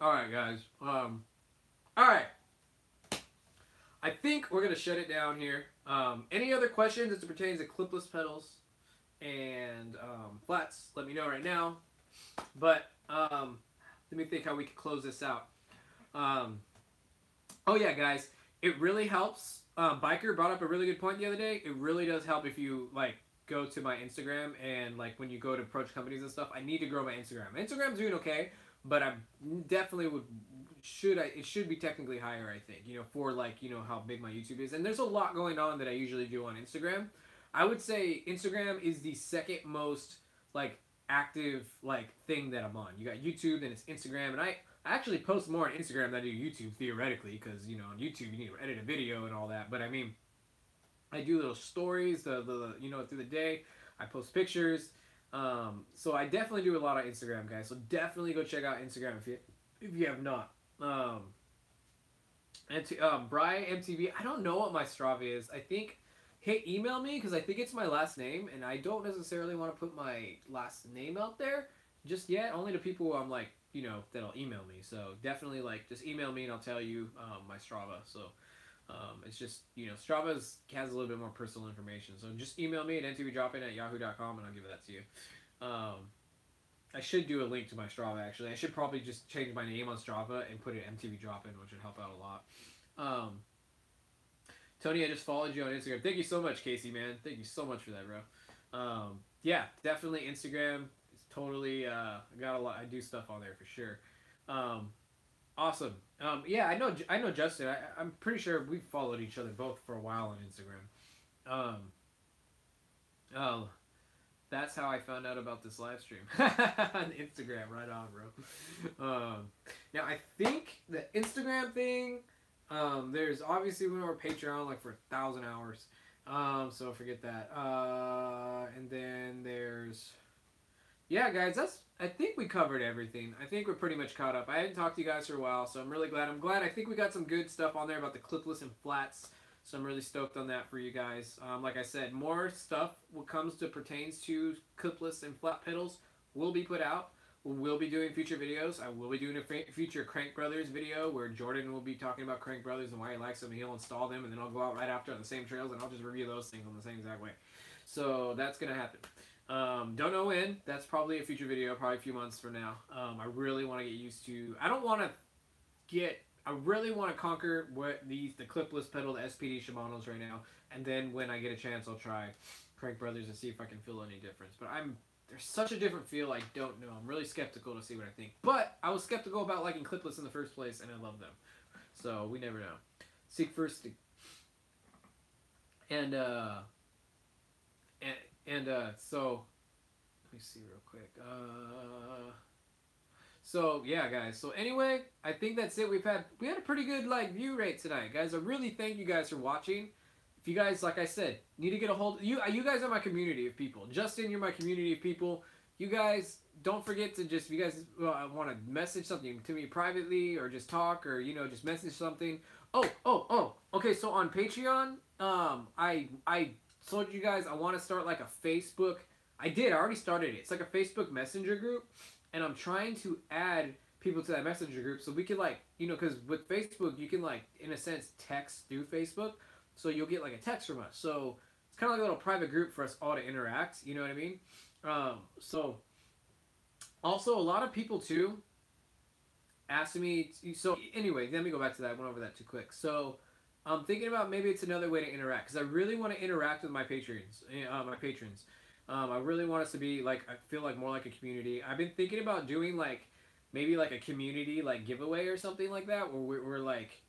Alright, guys. Alright. I think we're going to shut it down here. Any other questions as it pertains to clipless pedals and flats, let me know right now. But let me think how we can close this out. Oh yeah, guys, it really helps. Biker brought up a really good point the other day. It really does help if you like go to my Instagram and like when you go to approach companies and stuff. I need to grow my Instagram. Instagram's doing okay, but I definitely would it should be technically higher, I think, you know, for like, you know, how big my YouTube is. And there's a lot going on that I usually do on Instagram. I would say Instagram is the second most like active like thing that I'm on. You got YouTube, then it's Instagram, and I actually post more on Instagram than I do YouTube theoretically, because you know on YouTube you need to edit a video and all that. But I mean, I do little stories, the you know, through the day. I post pictures. So I definitely do a lot on Instagram, guys. So definitely go check out Instagram if you have not. Bri MTV. I don't know what my Strava is. I think. Hey, email me, because I think it's my last name, and I don't necessarily want to put my last name out there just yet. Only to people who I'm like, you know, that'll email me. So definitely like just email me and I'll tell you my Strava. So it's just, you know, Strava has a little bit more personal information. So just email me at ntvdropin@yahoo.com and I'll give that to you. I should do a link to my Strava, actually. I should probably just change my name on Strava and put it MTV Dropin, which would help out a lot. Tony, I just followed you on Instagram. Thank you so much, Casey, man. Thank you so much for that, bro. Yeah, definitely Instagram is totally, got a lot. I do stuff on there for sure. Awesome. Yeah, I know Justin. I'm pretty sure we've followed each other both for a while on Instagram. Oh, that's how I found out about this live stream on Instagram. Right on, bro. Now I think the Instagram thing. There's obviously more Patreon, like for 1,000 hours. So forget that. And then there's, yeah, guys, I think we covered everything. I think we're pretty much caught up. I hadn't talked to you guys for a while, so I'm really glad. I think we got some good stuff on there about the clipless and flats. So I'm really stoked on that for you guys. Like I said, more stuff what comes to pertains to clipless and flat pedals will be put out. We'll be doing future videos. I will be doing a future Crank Brothers video where Jordan will be talking about Crank Brothers and why he likes them, and he'll install them, and then I'll go out right after on the same trails, and I'll just review those things on the same exact way. So that's going to happen. Don't know when. That's probably a future video, probably a few months from now. I really want to get used to... I really want to conquer what the clipless pedal, the SPD Shimano's right now, and then when I get a chance, I'll try Crank Brothers and see if I can feel any difference. But there's such a different feel, I don't know. I'm really skeptical to see what I think. But I was skeptical about liking clipless in the first place, and I love them. So we never know. Seek first. So let me see real quick. So yeah, guys. So anyway, I think that's it. We had a pretty good like view rate tonight, guys. I really thank you guys for watching. If you guys, like I said, need to get a hold... You guys are my community of people. Justin, you're my community of people. You guys, don't forget to just... If you guys want to message something to me privately or just talk or, you know, just message something. Oh. Okay, so on Patreon, I told you guys I want to start like a Facebook... I already started it. It's like a Facebook Messenger group. And I'm trying to add people to that Messenger group so we can like... You know, because with Facebook, you can like, in a sense, text through Facebook. So you'll get like a text from us. So it's kind of like a little private group for us all to interact. You know what I mean? So also a lot of people too asked me. So anyway, let me go back to that. I went over that too quick. So I'm thinking about maybe it's another way to interact because I really want to interact with my patrons. I really want us to be like, I feel like more like a community. I've been thinking about doing like maybe like a community like giveaway or something like that where we're like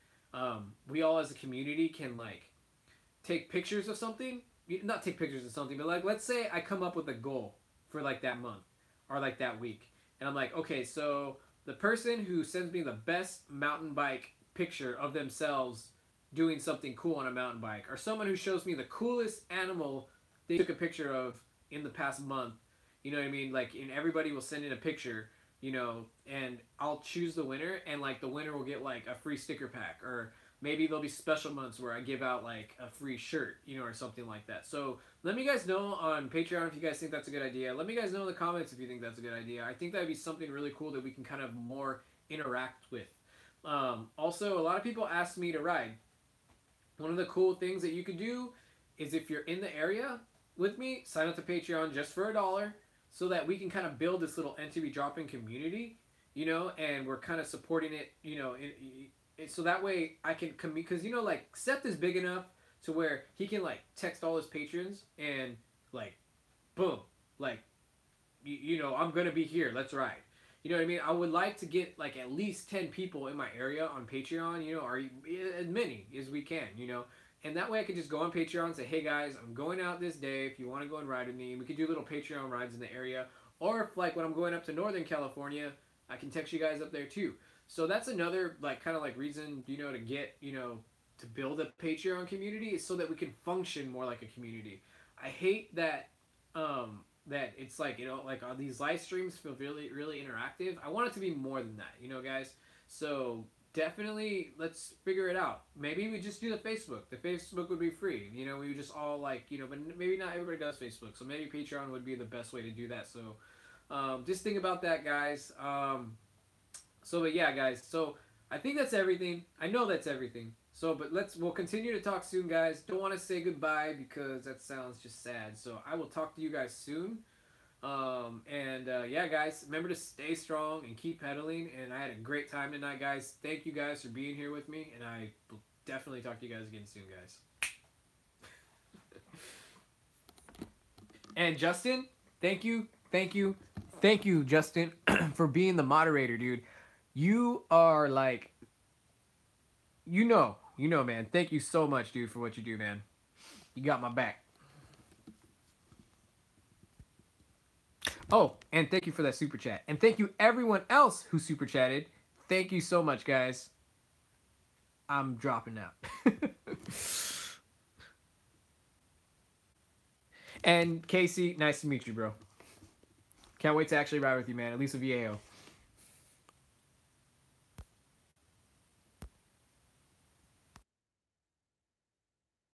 we all as a community can like take pictures of something, not take pictures of something, but like let's say I come up with a goal for like that month or like that week, and I'm like, okay, so the person who sends me the best mountain bike picture of themselves doing something cool on a mountain bike, or someone who shows me the coolest animal they took a picture of in the past month, you know what I mean, like, and everybody will send in a picture, you know, and I'll choose the winner, and like the winner will get like a free sticker pack, or maybe there'll be special months where I give out like a free shirt, you know, or something like that. So let me guys know on Patreon if you guys think that's a good idea. Let me guys know in the comments if you think that's a good idea. I think that'd be something really cool that we can kind of more interact with. Also, a lot of people asked me to ride. One of the cool things that you could do is if you're in the area with me, sign up to Patreon just for $1 so that we can kind of build this little NTV drop-in community, you know, and we're kind of supporting it, you know, so that way I can come, because, you know, like, Seth is big enough to where he can, like, text all his patrons and, like, boom, like, you know, I'm going to be here, let's ride. You know what I mean? I would like to get like at least 10 people in my area on Patreon, you know, or as many as we can, you know. And that way I could just go on Patreon and say, hey guys, I'm going out this day. If you want to go and ride with me, we could do little Patreon rides in the area. Or if like when I'm going up to Northern California, I can text you guys up there too. So that's another like kind of like reason, you know, to get, you know, to build a Patreon community is so that we can function more like a community. I hate that that it's like, you know, like these live streams feel really really interactive. I want it to be more than that, you know, guys. So definitely let's figure it out. Maybe we just do the Facebook. The Facebook would be free, you know. We would just all like, you know, but maybe not everybody does Facebook, so maybe Patreon would be the best way to do that. So just think about that, guys. But yeah, guys, so I think that's everything. I know that's everything. So, but we'll continue to talk soon, guys. Don't want to say goodbye because that sounds just sad. So I will talk to you guys soon. Yeah, guys, remember to stay strong and keep pedaling. And I had a great time tonight, guys. Thank you guys for being here with me. And I will definitely talk to you guys again soon, guys. And Justin, thank you, Justin, for being the moderator, dude. You are like, you know, man. Thank you so much, dude, for what you do, man. You got my back. Oh, and thank you for that super chat. And thank you everyone else who super chatted. Thank you so much, guys. I'm dropping out. And Casey, nice to meet you, bro. Can't wait to actually ride with you, man. At least a VAO.